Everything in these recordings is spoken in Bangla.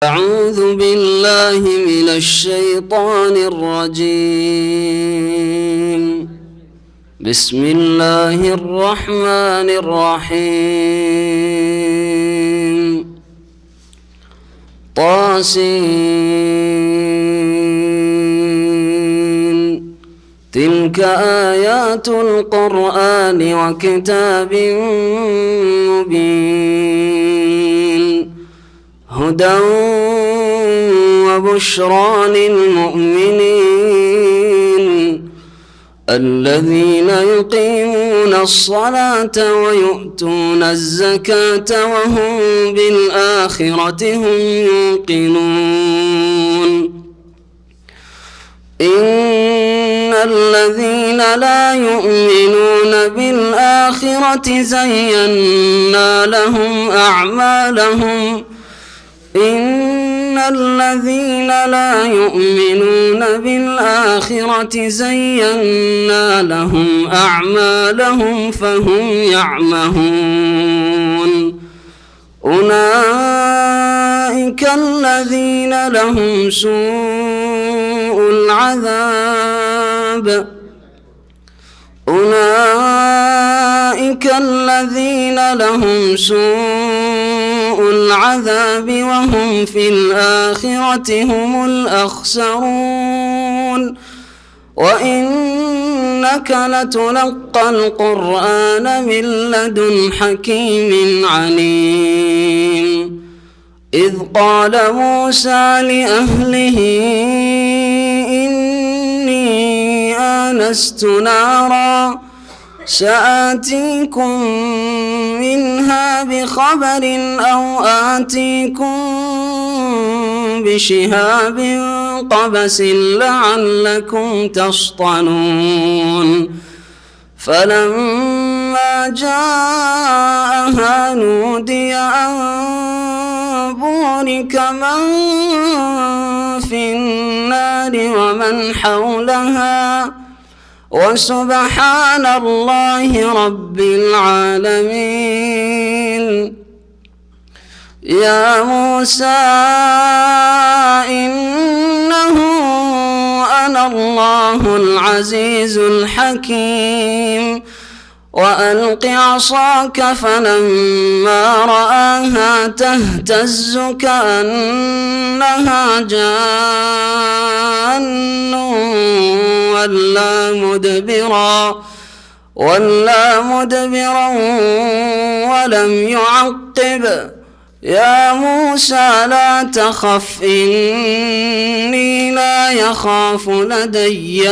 أعوذ بالله من الشيطان الرجيم. بسم الله الرحمن الرحيم. طاسين. تلك آيات القرآن وكتاب مبين. هدى وبشرى للمؤمنين الذين يقيمون الصلاة ويؤتون الزكاة وهم بالآخرة هم يوقنون. إن الذين لا يؤمنون بالآخرة زينا لهم أعمالهم إن الذين لا يؤمنون بالآخرة زينا لهم أعمالهم فهم يعمهون. أولئك الذين لهم سوء العذاب أولئك الذين لهم سوء العذاب وهم في الآخرة هم الأخسرون. وإنك لتلقى القرآن من لدن حكيم عليم. إذ قال موسى لأهله إني آنست نارا سآتيكم منها بخبر أو آتيكم بشهاب قبس لعلكم تصطلون. فلما جاءها نودي أن بورك من في النار ومن حولها وسبحان الله رب العالمين. يا موسى إنه أنا الله العزيز الحكيم وألق عصاك فلما رآها تهتز كأنها جان ولا مدبرا ولم يعقب. يا موسى لا تخف إني لا يخاف لدي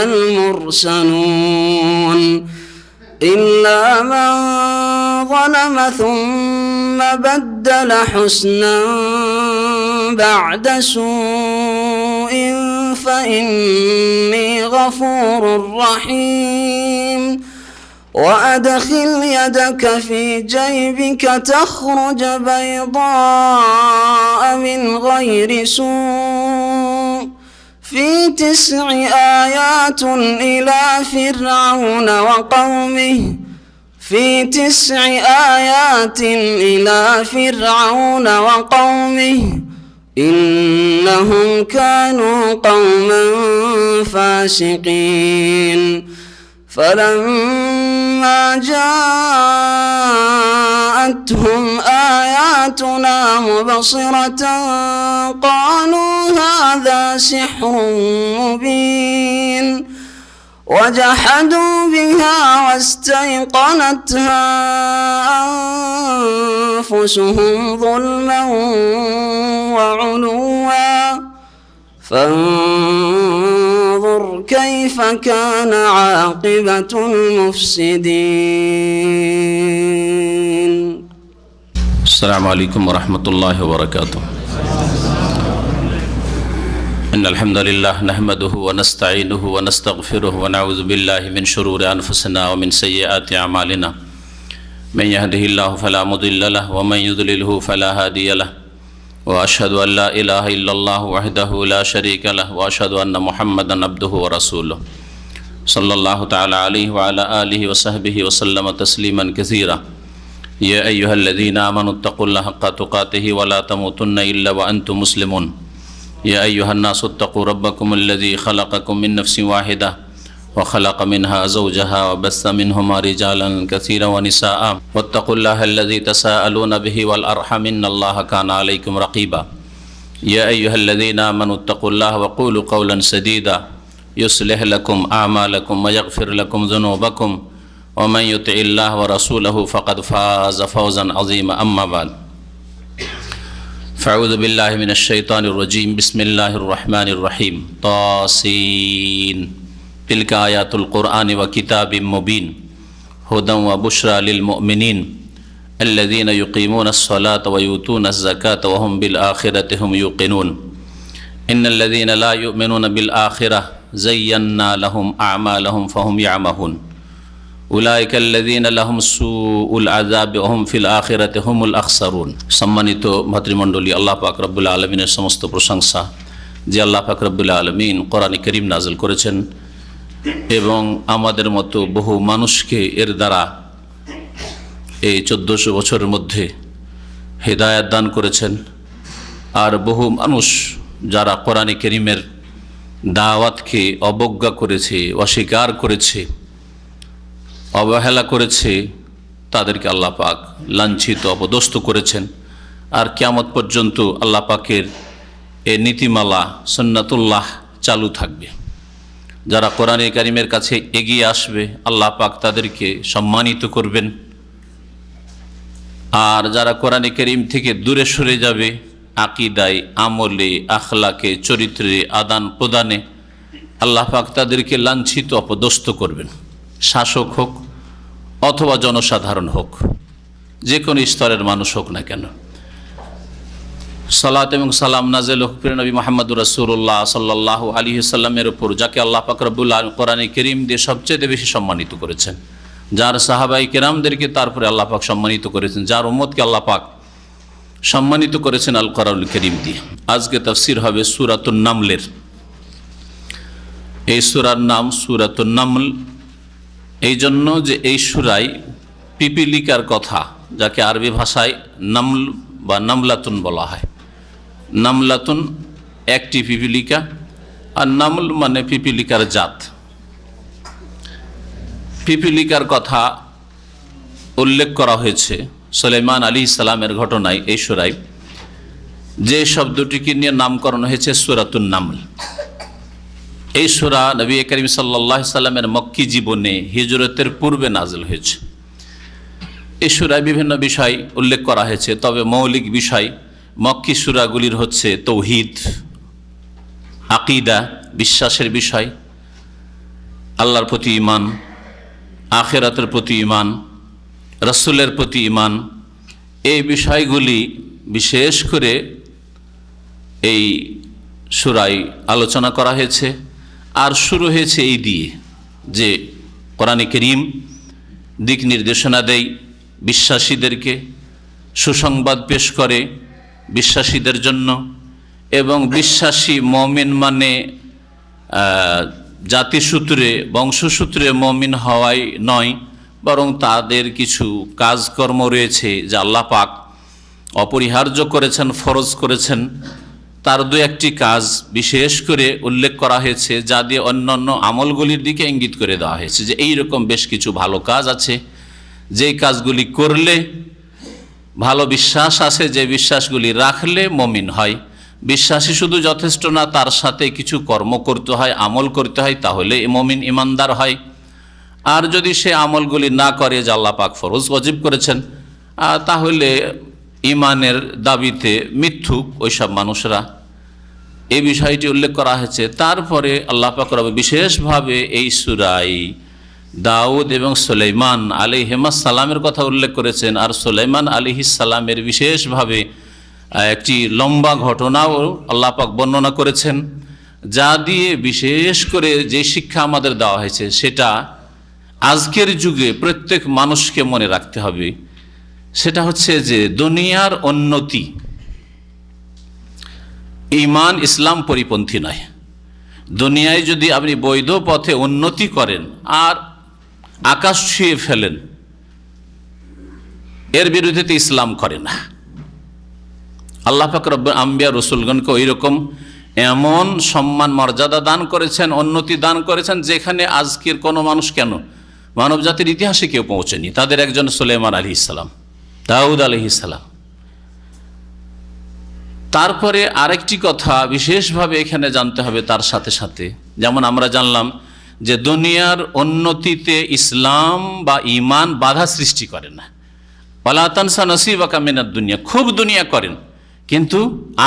المرسلون إلا من ظلم ثم بدل حسنا بعد سوء فإني غفور رحيم. وأدخل يدك في جيبك تخرج بيضاء من غير سوء في 9 آيات إلى فرعون وقومه في 9 آيات إلى فرعون وقومه إنهم كانوا قوما فاسقين. فلما جاءتهم آياتنا مبصرة قالوا هذا سحر مبين وجحدوا بها واستيقنتها أنفسهم ظلما وعلوا فانظر كيف كان عاقبة المفسدين. السلام عليكم ورحمة الله وبركاته. إن الحمد لله نحمده ونستعينه ونستغفره ونعوذ بالله من شرور أنفسنا ومن سيئات أعمالنا. من يهده الله فلا مضل له ومن يضلله فلا هادي له. وأشهد أن لا إله إلا الله وحده لا شريك له وأشهد أن محمدا عبده ورسوله صلى الله تعالى عليه وعلى آله وصحبه وسلم تسليما كثيرا. يا أيها الذين آمنوا اتقوا الله حق تقاته ولا تموتن إلا وأنتم مسلمون يا أيها الناس اتقوا ربكم الذي خلقكم من نفس واحدة وخلق منها زوجها وبث منهما رجالا كثيرا ونساء واتقوا الله الذي تساءلون به والأرحم إن الله كان عليكم رقيبا يا أيها الذين آمنوا اتقوا الله وقولوا قولا سديدا يصلح لكم أعمالكم ويغفر لكم ذنوبكم ومن يطع الله ورسوله فقد فاز فوزا عظيما أما بعد فأعوذ بالله من الشيطان الرجيم بسم الله الرحمن الرحيم طاسين تلك آيات القرآن وكتاب مبين هدى وبشرى للمؤمنين الذين يقيمون الصلاة ويؤتون الزكاة وهم بالآخرة هم يوقنون إن الذين لا يؤمنون بالآخرة زينا لهم أعمالهم فهم يعمهون أولئك الذين لهم سوء العذاب وهم في الآخرة هم الأخسرون সম্মানিত ভাতৃমণ্ডলী, আল্লাহ পাক রব্বুল আলমিনের সমস্ত প্রশংসা যে আল্লাহ পাক রব্বুল আলমিন কোরআন কারীম নাযিল করেছেন এবং আমাদের মতো বহু মানুষকে এর দ্বারা এই 1400 বছরের মধ্যে হেদায়েত দান করেছেন। আর বহু মানুষ যারা কোরআন কারীমের দাওয়াতকে অবজ্ঞা করেছে, অস্বীকার করেছে, অবহেলা করেছে, তাদেরকে আল্লাহ পাক লাঞ্ছিত অপদস্থ করেছেন। আর কিয়ামত পর্যন্ত আল্লাহ পাকের এই নীতিমালা সুন্নাতুল্লাহ চালু থাকবে। যারা কোরআন কারীমের কাছে এগিয়ে আসবে আল্লাহ পাক তাদেরকে সম্মানিত করবেন, আর যারা কোরআন কারীম থেকে দূরে সরে যাবে আকীদায়, আমলে, আখলাকে, চরিত্রে, আদান প্রদানে আল্লাহ পাক তাদেরকে লাঞ্ছিত অপদস্থ করবেন। শাসক হোক অথবা জনসাধারণ হোক, যে কোনো স্তরের মানুষ হোক না কেন। সালাত এবং সালাম নাযিল হোক প্রিয় নবী মুহাম্মদুর রাসূলুল্লাহ সাল্লাল্লাহু আলাইহি ওয়াসাল্লামের উপর, যাকে আল্লাহ পাক রব্বুল আলামিন কোরআন কারীম দিয়ে সবচেয়ে বেশি সম্মানিত করেছেন, যার সাহাবায়ে কেরামদেরকে তারপরে আল্লাহ পাক সম্মানিত করেছেন, যার উম্মতকে আল্লাহ পাক সম্মানিত করেছেন আল কোরআনুল কারীম দিয়ে। আজকে তাফসীর হবে সূরাতুন নামলের। এই সূরার নাম সূরাতুন নামল এই জন্য যে এই সূরায় পিপিলিকার কথা, যাকে আরবি ভাষায় নামল বা নামলাতুন বলা হয়। নামলাতুন একটি পিপিলিকা, আর নামল মানে পিপিলিকার জাত। পিপিলিকার কথা উল্লেখ করা হয়েছে সুলাইমান আলাইহিস সালামের ঘটনায় এই সূরায়, যে শব্দটিকে নিয়ে নামকরণ হয়েছে সূরাতুন নামল। এই সূরা নবী করিম সাল্লাল্লাহু আলাইহি সাল্লামের মক্কি জীবনে হিজরতের পূর্বে নাযিল হয়েছে। এই সূরায় বিভিন্ন বিষয় উল্লেখ করা হয়েছে, তবে মৌলিক বিষয় মক্কি সূরাগুলির হচ্ছে তৌহিদ, আকীদা, বিশ্বাসের বিষয়, আল্লাহর প্রতি ঈমান, আখিরাতের প্রতি ঈমান, রাসূলের প্রতি ঈমান। এই বিষয়গুলি বিশেষ করে এই সূরায় আলোচনা করা হয়েছে। আর শুরু হয়েছে এই দিয়ে যে কোরআন কারীম দিক নির্দেশনা দেয় বিশ্বাসীদেরকে, সুসংবাদ পেশ করে বিশ্বাসীদের জন্য, এবং বিশ্বাসী মুমিন মানে জাতিসূত্রে বংশসূত্রে মুমিন হওয়াই নয়, বরং তাদের কিছু কাজকর্ম রয়েছে যা আল্লাহ পাক অপরিহার্য করেছেন, ফরজ করেছেন। তার দু একটি কাজ বিশেষ করে উল্লেখ করা হয়েছে, যা দিয়ে অন্যান্য আমলগুলির দিকে ইঙ্গিত করে দেওয়া হয়েছে যে এই রকম বেশ কিছু ভালো কাজ আছে, যেই কাজগুলি করলে ভালো বিশ্বাস আছে, যে বিশ্বাসগুলি রাখলে মুমিন হয়। বিশ্বাসী শুধু যথেষ্ট না, তার সাথে কিছু কর্ম করতে হয়, আমল করতে হয়, তাহলে মুমিন ইমানদার হয়। আর যদি সে আমলগুলি না করে যা আল্লাহ পাক ফরজ ওয়াজিব করেছেন, তাহলে ইমানের দাবিতে মিথ্যুক ওইসব মানুষরা। এই বিষয়টি উল্লেখ করা হয়েছে। তারপরে আল্লাহ পাক রব্বুল বিশেষভাবে এই সূরায় দাউদ এবং সুলাইমান আলাইহিস সালামের কথা উল্লেখ করেছেন। আর সুলাইমান আলাইহিস সালামের বিশেষভাবে একটি লম্বা ঘটনাও আল্লাহ পাক বর্ণনা করেছেন, যা দিয়ে বিশেষ করে যে শিক্ষা আমাদের দেওয়া হয়েছে সেটা আজকের যুগে প্রত্যেক মানুষকে মনে রাখতে হবে। সেটা হচ্ছে যে দুনিয়ার উন্নতি ঈমান ইসলাম পরিপন্থী নয়। দুনিয়ায় যদি আপনি বৈধ পথে উন্নতি করেন আর আকাশ ছুঁয়ে ফেলেন, এর বিরুদ্ধে ইসলাম করে না। আল্লাহ পাক রব্বুল আম্বিয়া রসুলগণকে ওই রকম এমন সম্মান মর্যাদা দান করেছেন, উন্নতি দান করেছেন, যেখানে আজকের কোনো মানুষ কেন মানব জাতির ইতিহাসে কেউ পৌঁছেনি। তাদের একজন সুলাইমান আলাইহিস সালাম, দাউদ আলাইহিস সালাম। তারপরে আরেকটি কথা বিশেষভাবে এখানে জানতে হবে তার সাথে সাথে, যেমন আমরা জানলাম যে দুনিয়ার উন্নতিতে ইসলাম বা ঈমান বাধা সৃষ্টি করে না। ওয়ালা তানসা নসিবাকা মিনাদ দুনিয়া, খুব দুনিয়া করেন কিন্তু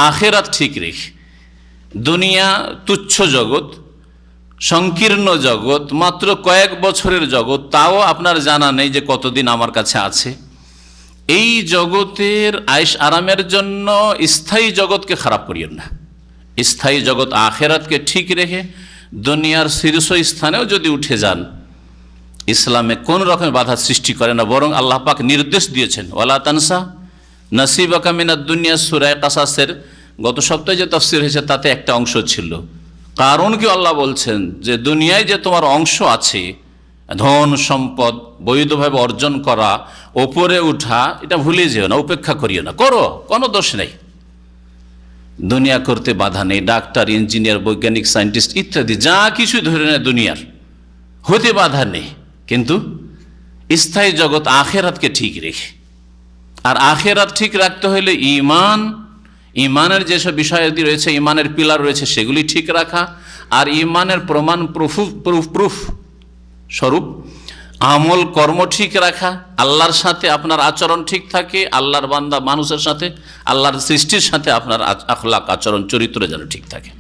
আখিরাত ঠিক রেখে। দুনিয়া তুচ্ছ জগৎ, সংকীর্ণ জগৎ, মাত্র কয়েক বছরের জগৎ, তাও আপনার জানা নেই যে কতদিন আমার কাছে আছে। এই জগতের আয়েশ আরামের জন্য স্থায়ী জগৎকে খারাপ করিয়েন না। স্থায়ী জগৎ আখিরাতকে ঠিক রেখে দুনিয়ার শীর্ষ স্থানেও যদি উঠে যান, ইসলামে কোন রকমের বাধা সৃষ্টি করে না, বরং আল্লাহ পাক নির্দেশ দিয়েছেন ওয়ালা তানসা নসিবাকা মিনাদ দুনিয়া। সূরা কাসাসের গত সপ্তাহে যে তাফসীর হয়েছে তাতে একটা অংশ ছিল। কারণ কি আল্লাহ বলছেন যে দুনিয়ায় যে তোমার অংশ আছে, ধন সম্পদ বৈধভাবে অর্জন করা, ওপরে উঠা, এটা ভুলে যেও না, উপেক্ষা করিও না, করো, কোনো দোষ নেই। দুনিয়া করতে বাধা নেই। ডাক্তার, ইঞ্জিনিয়ার, বৈজ্ঞানিক, সায়েন্টিস্ট ইত্যাদি যা কিছু ধরে নেয় দুনিয়ার হতে বাধা নেই, কিন্তু স্থায়ী জগৎ আখিরাতকে ঠিক রেখে। আর আখিরাত ঠিক রাখতে হলে ইমানের যেসব বিষয়াদি রয়েছে, ইমানের পিলার রয়েছে, সেগুলি ঠিক রাখা। আর ইমানের প্রমাণ প্রুফ স্বরূপ আমল কর্ম ঠিক রাখা। আল্লাহর সাথে আপনার আচরণ ঠিক থাকে, আল্লাহর বান্দা মানুষের সাথে, আল্লাহর সৃষ্টির সাথে আপনার আখলাক, আচরণ, চরিত্র যেন ঠিক থাকে।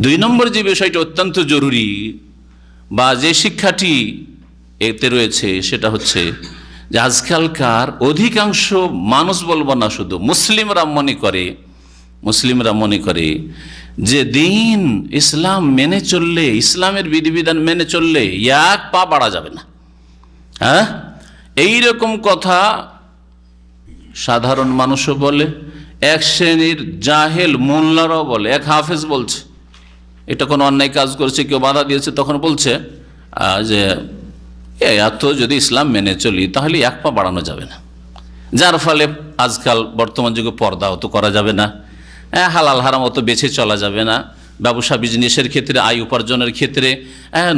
2 নম্বর যে বিষয়টি অত্যন্ত জরুরি বা যে শিক্ষাটি এতে রয়েছে, সেটা হচ্ছে যে আজকালকার অধিকাংশ মানুষ, বলবো না শুধু মুসলিমরা মনে করে যে দিন ইসলাম মেনে চললে, ইসলামের বিধিবিধান মেনে চললে এক পা বাড়া যাবে না। হ্যাঁ, এইরকম কথা সাধারণ মানুষও বলে, এক শ্রেণীর জাহেল মোল্লারাও বলে। এক হাফেজ বলছে, এটা কোনো অন্যায় কাজ করেছে, কেউ বাধা দিয়েছে, তখন বলছে যে এত যদি ইসলাম মেনে চলি তাহলে এক পা বাড়ানো যাবে না। যার ফলে আজকাল বর্তমান যুগে পর্দাও তো করা যাবে না, হালাল হারাম অত বেছে চলা যাবে না, ব্যবসা বিজনেসের ক্ষেত্রে, আয় উপার্জনের ক্ষেত্রে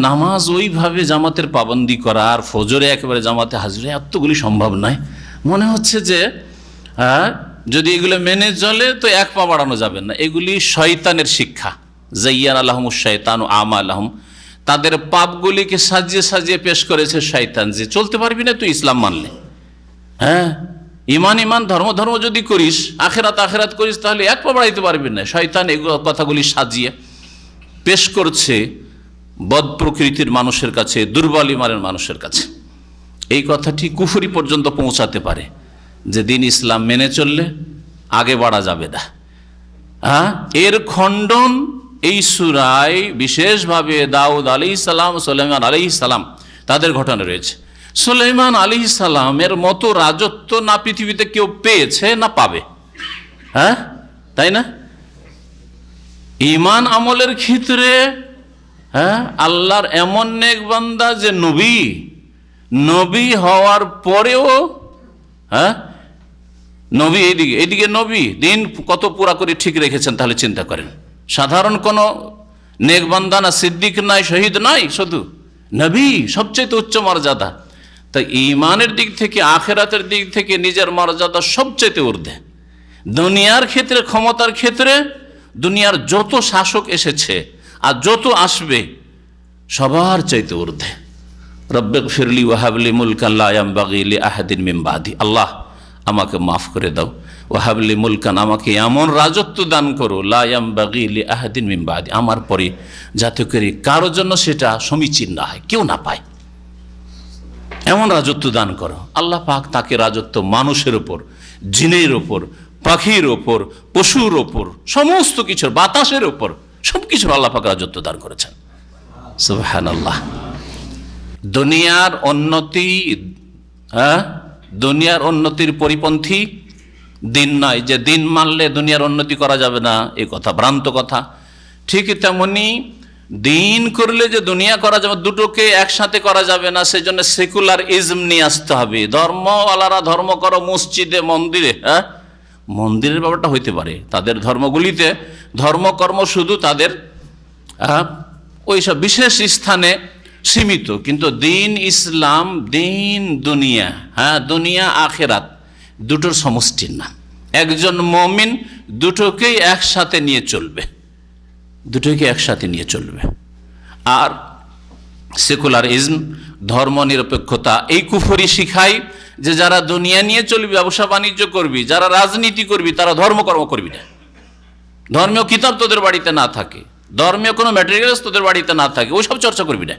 নামাজ ওইভাবে জামাতের পাবন্দি করা আর ফজরে একেবারে জামাতে হাজির, এতগুলি সম্ভব নয়। মনে হচ্ছে যে যদি এগুলো মেনে চলে তো এক পা বাড়ানো যাবে না। এগুলি শয়তানের শিক্ষা। যাইয়ানা লাহুমুশ শাইতানু আমালাহুম, তাদের পাপগুলিকে সাজিয়ে সাজিয়ে পেশ করেছে শয়তান, যে চলতে পারবি না তুই ইসলাম মানলে। হ্যাঁ, ইমান ধর্ম যদি করিস, আখেরাত করিস, তাহলে এক পা বাড়াইতে পারবি না। শয়তান এই কথাগুলি সাজিয়ে পেশ করছে বদ প্রকৃতির মানুষের কাছে, দুর্বল ইমানের মানুষের কাছে। এই কথাটি কুফরি পর্যন্ত পৌঁছাতে পারে যে দিন ইসলাম মেনে চললে আগে বাড়া যাবে না। এর খণ্ডন এই সূরায় বিশেষভাবে দাউদ আলাইহিস সালাম, সুলাইমান আলাইহিস সালাম তাদের ঘটনা রয়েছে। সুলাইমান আলাইহিস সালামের মতো রাজত্ব না পৃথিবীতে কেউ পেয়েছে না পাবে। হ্যাঁ, তাই না? ঈমান আমলের ক্ষেত্রে আল্লাহর এমন নেক বান্দা যে নবী হওয়ার পরেও নবী এইদিকে নবী দিন কত পুরা করে ঠিক রেখেছেন, তাহলে চিন্তা করেন। সাধারণ কোনো নেক বান্দা না, সিদ্দিক নাই, শহীদ নাই, শুধু নবী সবচেয়ে উচ্চ মর্যাদা। তাই ঈমানের দিক থেকে, আখিরাতের দিক থেকে নিজের মর্যাদা সবচেয়ে ঊর্ধ্বে। দুনিয়ার ক্ষেত্রে, ক্ষমতার ক্ষেত্রে দুনিয়ার যত শাসক এসেছে আর যত আসবে সবার চাইতে ঊর্ধ্বে। রব্বিগফিরলি ওয়াহাবলি মুলকান লা ইয়ানবাগি লিআহাদিন মিন বাদি, আল্লাহ আমাকে মাফ করে দাও, ওয়াহাবলি মুলকান, আমাকে এমন রাজত্ব দান করো, লা ইয়ানবাগি লিআহাদিন মিন বাদি, আমার পরে যাতে করে কারোর জন্য সেটা সমীচীন না হয়, কেউ না পায়, এমন রাজত্ব দান করো। আল্লাহ পাক তাকে রাজত্ব মানুষের ওপর, জিনের ওপর, পাখির ওপর, পশুর ওপর, সমস্ত কিছুর, বাতাসের ওপর, সবকিছুর আল্লাহ পাক রাজত্ব দান করেছেন। সুবহানাল্লাহ। দুনিয়ার উন্নতির পরিপন্থী দিন নয়, যে দিন মানলে দুনিয়ার উন্নতি করা যাবে না, এ কথা ভ্রান্ত কথা। ঠিক তেমনি দিন করলে যে দুনিয়া করা যাবে, দুটোকে একসাথে করা যাবে না, সেজন্য সেকুলার ইজম নিয়ে আসতে হবে। ধর্মওয়ালারা ধর্ম করো মসজিদে মন্দিরে, হ্যাঁ মন্দিরের ব্যাপারটা হইতে পারে, তাদের ধর্মগুলিতে ধর্মকর্ম শুধু তাদের ওইসব বিশেষ স্থানে সীমিত, কিন্তু দিন ইসলাম, দিন দুনিয়া, হ্যাঁ দুনিয়া আখেরাত দুটোর সমষ্টির নাম। একজন মুমিন দুটোকেই একসাথে নিয়ে চলবে, দুটোকে একসাথে নিয়ে চলবে। আর সেকুলারিজম, ধর্ম নিরপেক্ষতা, এই কুফরি শিখাই যে যারা দুনিয়া নিয়ে চলবি, ব্যবসা বাণিজ্য করবি, যারা রাজনীতি করবি, তারা ধর্মকর্ম করবি না। ধর্মীয় কিতাব তোদের বাড়িতে না থাকে, ধর্মীয় কোনো ম্যাটেরিয়ালস তোদের বাড়িতে না থাকে, ওইসব চর্চা করবি না।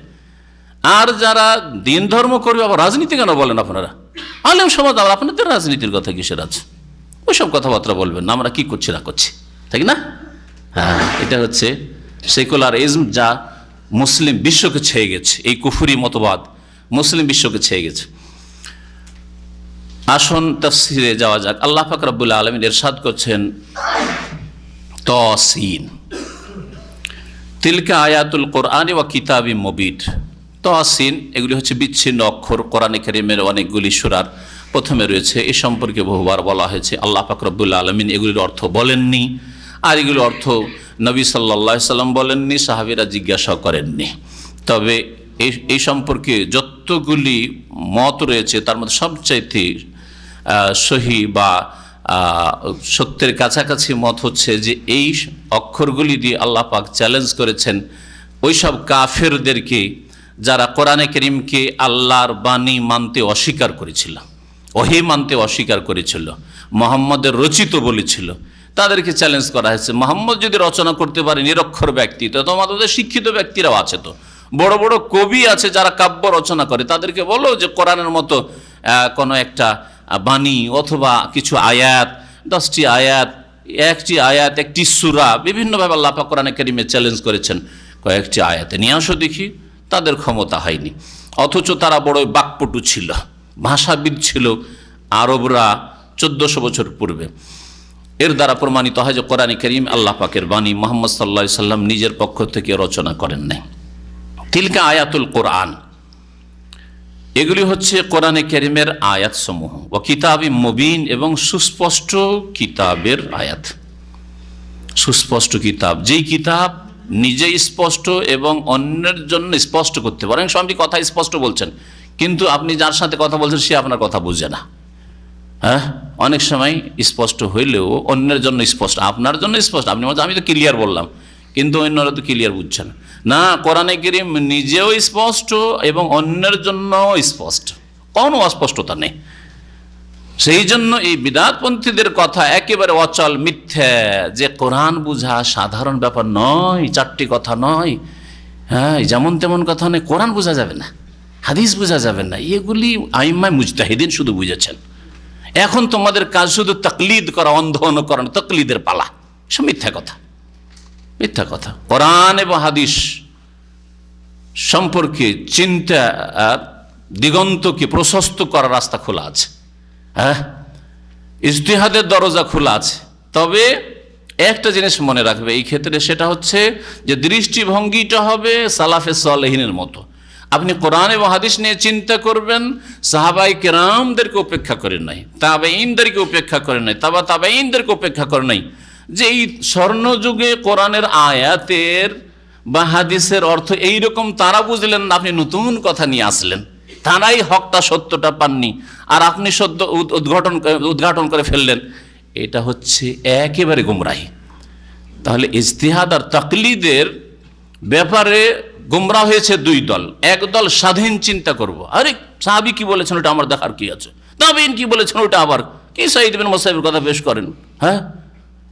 আর যারা দিন ধর্ম করবে, আবার রাজনীতি কেন বলেন আপনারা? আলেম সমাজ, আবার আপনাদের রাজনীতির কথা কিসের আছে? ওইসব কথাবার্তা বলবেন না, আমরা কি করছি না করছি, তাই না? হ্যাঁ, এটা হচ্ছে সেকুলারিজম, যা মুসলিম বিশ্বকে ছেয়ে গেছে। এই কুফরি মতবাদ মুসলিম বিশ্বকে ছেয়ে গেছে। আসুন তাফসিরে যাওয়া যাক। আল্লাহ পাক রব্বুল আলামিন ইরশাদ করছেন, তাসিন তিলকা আয়াতুল কোরআন ওয়া কিতাবিম মুবিন। তাসিন এগুলি হচ্ছে বিচ্ছিন্ন অক্ষর, কোরআনে কারীমের অনেকগুলি সূরার প্রথমে রয়েছে। এ সম্পর্কে বহুবার বলা হয়েছে। আল্লাহ পাক রব্বুল আলামিন এগুলির অর্থ বলেননি, আর এগুলির অর্থ নবী সাল্লাল্লাহু আলাইহি সাল্লাম বলেননি, সাহাবীরা জিজ্ঞাসা করেননি। তবে এই সম্পর্কে যতগুলি মত রয়েছে, তার মধ্যে সবচাইতে সহি বা সত্যের কাছাকাছি মত হচ্ছে যে এই অক্ষরগুলি দিয়ে আল্লাহ পাক চ্যালেঞ্জ করেছেন ওইসব কাফেরদেরকে যারা কোরআনে কারীমকে আল্লাহর বাণী মানতে অস্বীকার করেছিল, ওহী মানতে অস্বীকার করেছিল, মুহাম্মদের রচিত বলেছিল। তাদেরকে চ্যালেঞ্জ করা হয়েছে, মুহাম্মদ যদি রচনা করতে পারে নিরক্ষর ব্যক্তি, তো তোমাদের শিক্ষিত ব্যক্তিরাও আছে, তো বড় বড় কবি আছে যারা কাব্য রচনা করে, তাদেরকে বলো যে কোরআনের মতো কোনো একটা বাণী অথবা কিছু আয়াত, 10টি আয়াত, একটি আয়াত, একটি সূরা, বিভিন্নভাবে আল্লাহ পাক কোরআনে কারীমে চ্যালেঞ্জ করেছেন, কয়েকটি আয়াতে নিয়ে আসো দেখি। তাদের ক্ষমতা হয়নি, অথচ তারা বড় বাকপটু ছিল, ভাষাবিদ ছিল আরবরা 1400 বছর পূর্বে। এর দ্বারা প্রমাণিত হয় যে কোরআনে কারীম আল্লাহ পাকের বাণী, মুহাম্মদ সাল্লাল্লাহু আলাইহি সাল্লাম নিজের পক্ষ থেকে রচনা করেন নাই। তিলকা আয়াতুল কোরআন, এগুলি হচ্ছে কোরআনে কারীমের আয়াত সমূহ। ও কিতাবিম মুবিন, এবং সুস্পষ্ট কিতাবের আয়াত। সুস্পষ্ট কিতাব, যেই কিতাব নিজেই স্পষ্ট এবং অন্যের জন্য স্পষ্ট করতে পারে। অনেক সময় আপনি কথা স্পষ্ট বলছেন, কিন্তু আপনি যার সাথে কথা বলছেন সে আপনার কথা বুঝে না। হ্যাঁ, অনেক সময় স্পষ্ট হইলেও অন্যের জন্য স্পষ্ট, আপনার জন্য স্পষ্ট। আপনি বলছেন আমি তো ক্লিয়ার বললাম, কিন্তু অন্যরা তো ক্লিয়ার বুঝছে না। না, কোরআনে কারীম নিজেও স্পষ্ট এবং অন্যের জন্য স্পষ্ট, কোনো অস্পষ্টতা নেই। সেই জন্য এই বিদআতপন্থীদের কথা একেবারে অচল মিথ্যা, যে কোরআন বুঝা সাধারণ ব্যাপার নয়, 4টি কথা নয়, হ্যাঁ যেমন তেমন কথা নয়, কোরআন বোঝা যাবে না, হাদিস বোঝা যাবে না, এগুলি আইম্মায়ে মুজতাহিদিন শুধু বুঝেছেন। এখন তোমাদের কাজ শুধু তাকলিদ করা, অন্ধ অনুকরণ, তাকলিদের পালা, সব মিথ্যা কথা, মিথ্যা কথা। কোরআন এবং হাদিস সম্পর্কে চিন্তা দিগন্তকে প্রশস্ত করার রাস্তা খোলা আছে, হ্যাঁ ইজতিহাদের দরজা খোলা আছে। তবে একটা জিনিস মনে রাখবে এই ক্ষেত্রে, সেটা হচ্ছে যে দৃষ্টিভঙ্গিটা হবে সালাফে সালেহিনের মতো। আপনি কোরআন এবং হাদিস নিয়ে চিন্তা করবেন সাহাবায়ে কেরামদেরকে উপেক্ষা করেন নাই, তাবেঈনদেরকে উপেক্ষা করেন নাই, তাবেঈনদেরকে উপেক্ষা করেন নাই, যে এই স্বর্ণযুগে কোরআনের আয়াতের বা হাদিসের অর্থ এইরকম তারা বুঝলেন না, আপনি নতুন কথা নিয়ে আসলেন, তারাই হকটা সত্যটা পাননি, আর আপনি সত্য উদ্ঘাটন করে ফেললেন। এটা হচ্ছে একেবারে গুমরাহি। তাহলে ইজতিহাদ আর তাকলিদের ব্যাপারে গুমরাহ হয়েছে 2 দল। এক দল স্বাধীন চিন্তা করব, আরে সাহাবী কি বলেছেন ওটা আমার দেখার কি আছে, তাবেঈন কি বলেছেন ওটা আবার কি, সাঈদ বিন মুসাইয়্যিবের কথা পেশ করেন, হ্যাঁ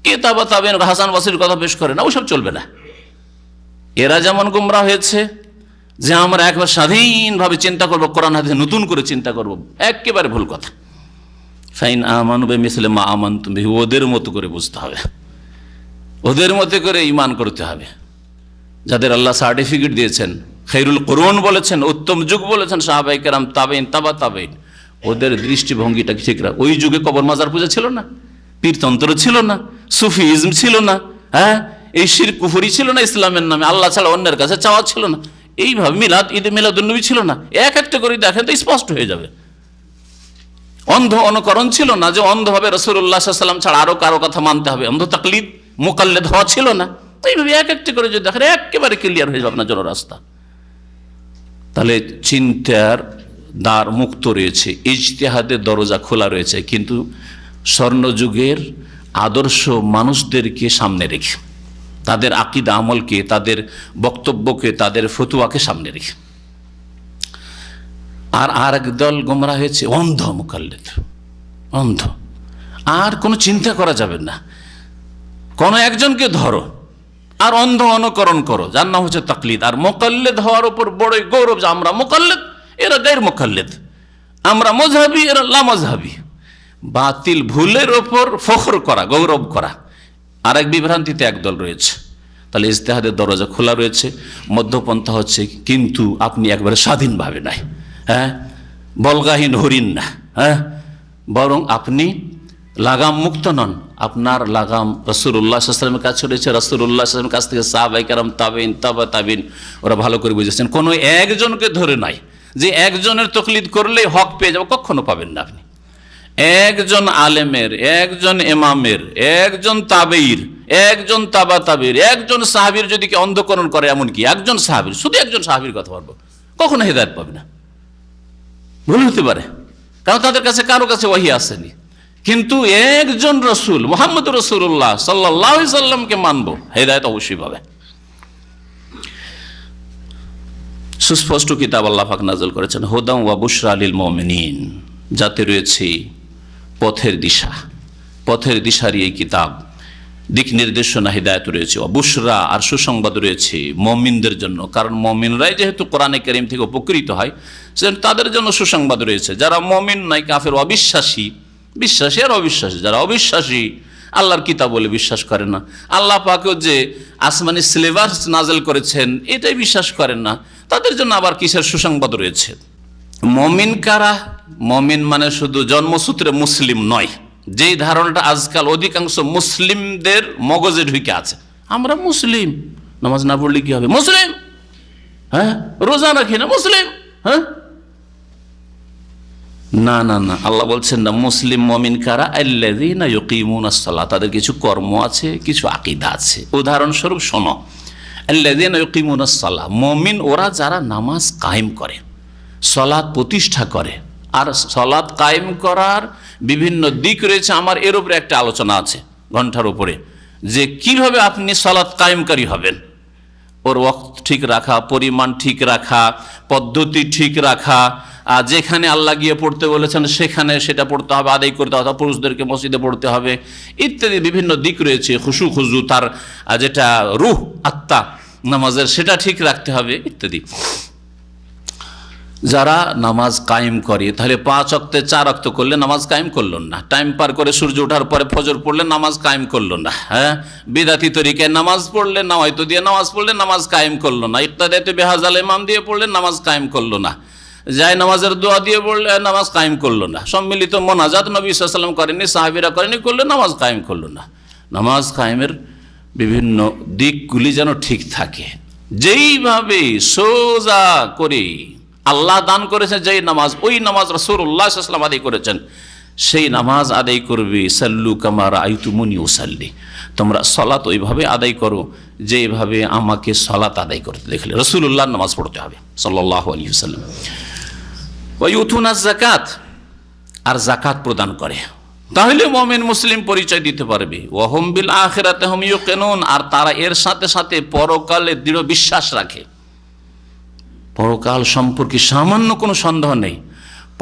কে তাবেঈন হাসান বসরির কথা পেশ করেন, ওসব চলবে না। এরা যেমন গুমরাহ হয়েছে যে আমরা একবার স্বাধীনভাবে চিন্তা করবো, কোরআন হাদিস নতুন করে চিন্তা করব, একেবারে ভুল কথা। ফাইন আমানু বিমিসলি মা আমানতুম বিহি, ওদের মতো করে বুঝতে হবে, ওদের মতো করে ঈমান করতে হবে। যাদের আল্লাহ সার্টিফিকেট দিয়েছেন, খায়রুল কুরুন বলেছেন, উত্তম যুগ বলেছেন, সাহাবায়ে কেরাম, তাবেঈন, তাবেঈন, ওদের দৃষ্টিভঙ্গিটা ঠিক রাখ। ওই যুগে কবর মাজার পূজা ছিল না, পীরতন্ত্র ছিল না, সুফিজম ছিল না, হ্যাঁ এই শিরক কুফরি ছিল না ইসলামের নামে, আল্লাহ ছাড়া অন্যের কাছে চাওয়া ছিল না, এইভাবে ঈদে মিলাদুন্নবী ছিল না, এক একটা করে দেখেন তো স্পষ্ট হয়ে যাবে। অন্ধ অনুকরণ ছিল না যে অন্ধভাবে রাসূলুল্লাহ সাল্লাল্লাহু আলাইহি ওয়াসাল্লাম ছাড়া আরো কারো কথা মানতে হবে, অন্ধ তাকলিদ মুকাল্লিদ হওয়া ছিল না। এইভাবে এক একটা করে যদি দেখেন একেবারে ক্লিয়ার হয়ে যাবে আপনার জন্য রাস্তা। তাহলে চিন্তার দ্বার মুক্ত রয়েছে, ইজতিহাদের দরজা খোলা রয়েছে, কিন্তু স্বর্ণযুগের আদর্শ মানুষদেরকে সামনে রেখে, তাদের আকীদা আমলকে, তাদের বক্তব্যকে, তাদের ফতোয়াকে সামনে রেখে। আর এক দল গোমরা হয়েছে অন্ধ মুকাল্লিদ, অন্ধ, আর কোনো চিন্তা করা যাবে না, কোনো একজনকে ধরো আর অন্ধ অনুকরণ করো, যার নাম হচ্ছে তাকলিদ। আর মুকাল্লিদ হওয়ার উপর বড়ই গৌরব যে আমরা মুকাল্লিদ, এরা গায়র মুকাল্লিদ, আমরা মযহাবী, এরা লা মযহাবী। বাতিল ভুলের ওপর ফখর করা, গৌরব করা। আর এক বিভ্রান্তিতে একদল রয়েছে। তাহলে ইজতিহাদের দরজা খোলা রয়েছে, মধ্যপন্থা হচ্ছে কিন্তু আপনি একবারে স্বাধীনভাবে নাই, হ্যাঁ, বলগাহীন হরিণ না, হ্যাঁ, বরং আপনি লাগাম মুক্ত নন, আপনার লাগাম রাসূলুল্লাহ সাল্লাল্লাহু আলাইহি ওয়াসাল্লামের কাছে রয়েছে, রাসূলুল্লাহ সাল্লাল্লাহু আলাইহি ওয়াসাল্লামের কাছ থেকে সাহাবায়ে কেরাম, তাবেঈন, তাবা তাবেঈন, ওরা ভালো করে বুঝেছেন। কোনো একজনকে ধরে নাই যে একজনের তাকলিদ করলেই হক পেয়ে যাবে, কখনো পাবেন না আপনি। একজন আলেমের, একজন ইমামের, একজন তাবেঈর, একজন তাবা তাবেঈর, একজন সাহাবীর যদি কি অন্ধকরণ করে, এমন কি একজন সাহাবীর, শুধু একজন সাহাবীর কথা বলবো, কখনো হেদায়েত পাবে না। ভুল হতে পারে, কারণ তাদের কাছে কারো কাছে ওহী আসেনি, কিন্তু একজন রাসূল মুহাম্মদ রাসূলুল্লাহ সাল্লাল্লাহু আলাইহি সাল্লামকে মানবো, হেদায়েত অবশ্যই পাবে। সুস্পষ্ট কিতাব আল্লাহ পাক নাযিল করেছেন, হুদাম ওয়া বুশরা লিল মুমিনিন, যাতে রয়েছে পথের দিশা, পথের দিশারই এই কিতাব, দিক নির্দেশনা, হিদায়াত রয়েছে, বুশরা আর সুসংবাদ রয়েছে মুমিনদের জন্য। কারণ মুমিনরাই যেহেতু কোরআনে কারীম থেকে উপকৃত হয়, সেজন্য তাদের জন্য সুসংবাদ রয়েছে। যারা মুমিন নাই, কাফের, অবিশ্বাসী, বিশ্বাসী আর অবিশ্বাসী, যারা অবিশ্বাসী, আল্লাহর কিতাব বলে বিশ্বাস করে না, আল্লাহ পাকও যে আসমানি সিলেবাস নাযিল করেছেন এটাই বিশ্বাস করেন না, তাদের জন্য আবার কিসের সুসংবাদ রয়েছে। মুমিন কারা? মুমিন মানে শুধু জন্মসূত্রে মুসলিম নয়, যেই ধারণাটা আজকাল অধিকাংশ মুসলিমদের মগজে ঢুকে আছে, আমরা মুসলিম, নামাজ না পড়লে কি হবে, মুসলিম, হ্যাঁ, রোজা রাখি না, মুসলিম, হ্যাঁ, না না না, আল্লাহ বলছেন না, মুসলিম মুমিন কারা? আল্লাযীনা ইউকিমুনাস সালাহ, তাদের কিছু কর্ম আছে, কিছু আকীদা আছে। উদাহরণস্বরূপ শোনো, আল্লাযীনা ইউকিমুনাস সালাহ, মুমিন ওরা যারা নামাজ কায়েম করে, সালাত প্রতিষ্ঠা করে। আর সালাত কায়েম করার বিভিন্ন দিক রয়েছে, আমার এর উপরে একটা আলোচনা আছে ঘন্টার উপরে, যে কিভাবে আপনি সালাত কায়েমকারী হবেন। ওর ওয়াক্ত ঠিক রাখা, পরিমাণ ঠিক রাখা, পদ্ধতি ঠিক রাখা, আর যেখানে আল্লাহ গিয়ে পড়তে বলেছেন সেখানে সেটা পড়তে হবে, আদায় করতে হবে, পুরুষদেরকে মসজিদে পড়তে হবে, ইত্যাদি বিভিন্ন দিক রয়েছে। খুশু খুজু, তার যেটা রূহ, আত্মা নামাজের, সেটা ঠিক রাখতে হবে ইত্যাদি। যারা নামাজ কায়েম করে, তাহলে 5 ওয়াক্তে 4 ওয়াক্ত করলে নামাজ কায়েম করলো না, টাইম পার করে সূর্য ওঠার পরে ফজর পড়লে নামাজ কায়েম করলো না, হ্যাঁ, বিদাতি তরিকায় নামাজ পড়লে, নাওয়াইতো দিয়ে নামাজ পড়লে নামাজ কায়েম করলো না, ইক্তাদাতে বেহাজাল ইমাম দিয়ে পড়লে নামাজ কায়েম করলো না, যায় নামাজের দোয়া দিয়ে পড়লে নামাজ কায়েম করলো না, সম্মিলিত মোনাজাত নবী সাল্লাল্লাহু আলাইহি ওয়াসাল্লাম করেননি, সাহাবীরা করেনি, করলে নামাজ কায়েম করলো না। নামাজ কায়েমের বিভিন্ন দিকগুলি যেন ঠিক থাকে, যেইভাবে সোজা করে আল্লাহ দান করেছেন যেই নামাজ, ওই নামাজ রাসূলুল্লাহ সাল্লাল্লাহু আলাইহি ওয়াসাল্লাম আদায় করেছেন, সেই নামাজ আদায় করবে। সাল্লু কামা রাআইতুমুনি উসাল্লি, তোমরা সালাত ওইভাবে আদায় করো যেভাবে আমাকে সালাত আদায় করতে দেখলে। রাসূলুল্লাহর নামাজ পড়তে হবে সাল্লাল্লাহু আলাইহি ওয়াসাল্লাম। ওয়া ইউতুনাজ যাকাত, আর যাকাত প্রদান করে, তাহলে মুমিন মুসলিম পরিচয় দিতে পারবে। ওয়া হুম বিল আখিরাতি হুম ইউকিনুন, আর তারা এর সাথে সাথে পরকালে দৃঢ় বিশ্বাস রাখে। পরকাল সম্পর্কে সামান্য কোনো সন্দেহ নেই,